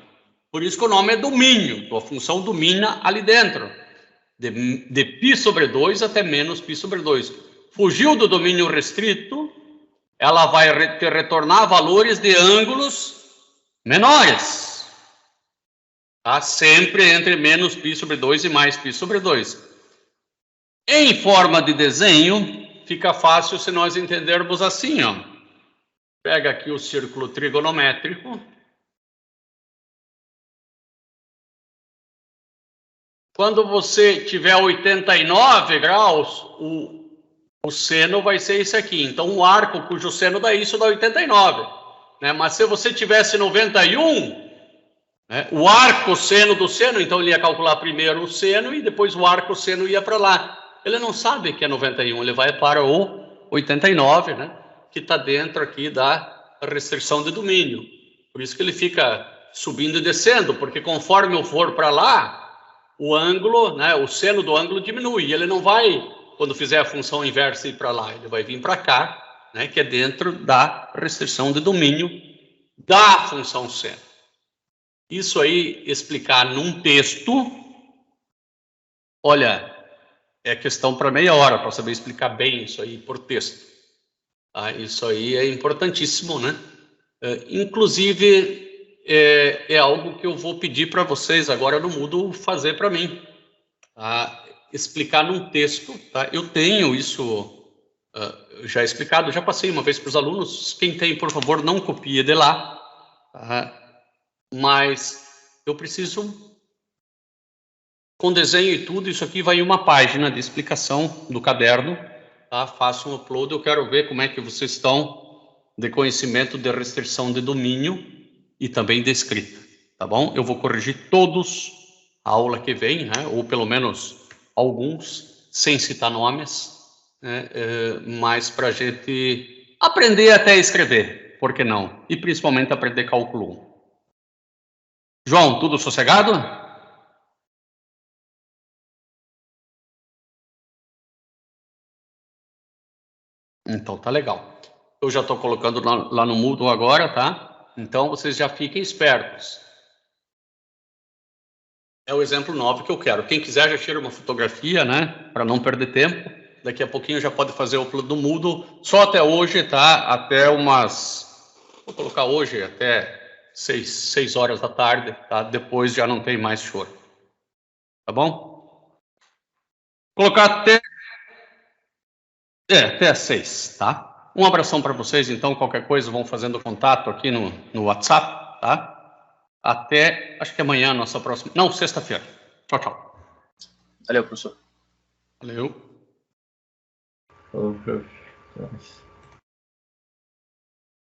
Por isso que o nome é domínio. Tua função domina ali dentro. De π sobre 2 até menos π sobre 2. Fugiu do domínio restrito, ela vai te retornar valores de ângulos menores. Tá? Sempre entre menos π sobre 2 e mais π sobre 2. Em forma de desenho, fica fácil se nós entendermos assim, ó. Pega aqui o círculo trigonométrico. Quando você tiver 89 graus, o seno vai ser esse aqui. Então, o arco cujo seno dá isso dá 89. Né? Mas se você tivesse 91, né, o arco seno do seno, então ele ia calcular primeiro o seno e depois o arco seno ia para lá. Ele não sabe que é 91, ele vai para o 89, né, que está dentro aqui da restrição de domínio. Por isso que ele fica subindo e descendo, porque conforme eu for para lá, o ângulo, né, o seno do ângulo diminui. Ele não vai, quando fizer a função inversa, ir para lá. Ele vai vir para cá, né, que é dentro da restrição de domínio da função seno. Isso aí, explicar num texto, olha, é questão para meia hora para saber explicar bem isso aí por texto. Tá? Isso aí é importantíssimo, né? Inclusive, é algo que eu vou pedir para vocês agora no Moodle fazer para mim. Tá? Explicar num texto. Tá? Eu tenho isso já explicado, já passei uma vez para os alunos. Quem tem, por favor, não copie de lá. Tá? Mas eu preciso... Com desenho e tudo, isso aqui vai em uma página de explicação do caderno, tá? Faço um upload, eu quero ver como é que vocês estão de conhecimento de restrição de domínio e também de escrita, tá bom? Eu vou corrigir todos a aula que vem, né? Ou pelo menos alguns, sem citar nomes, né? Mas para a gente aprender até a escrever, por que não? E principalmente aprender cálculo 1. João, tudo sossegado? Então, tá legal. Eu já estou colocando lá no Moodle agora, tá? Então, vocês já fiquem espertos. É o exemplo 9 que eu quero. Quem quiser já tira uma fotografia, né? Para não perder tempo. Daqui a pouquinho já pode fazer o upload do Moodle. Só até hoje, tá? Até umas... Vou colocar hoje até 6 horas da tarde, tá? Depois já não tem mais choro. Tá bom? Colocar até... até às 6, tá? Um abração para vocês, então, qualquer coisa, vão fazendo contato aqui no WhatsApp, tá? Até, acho que amanhã, nossa próxima... Não, sexta-feira. Tchau, tchau. Valeu, professor. Valeu. Falou, prof.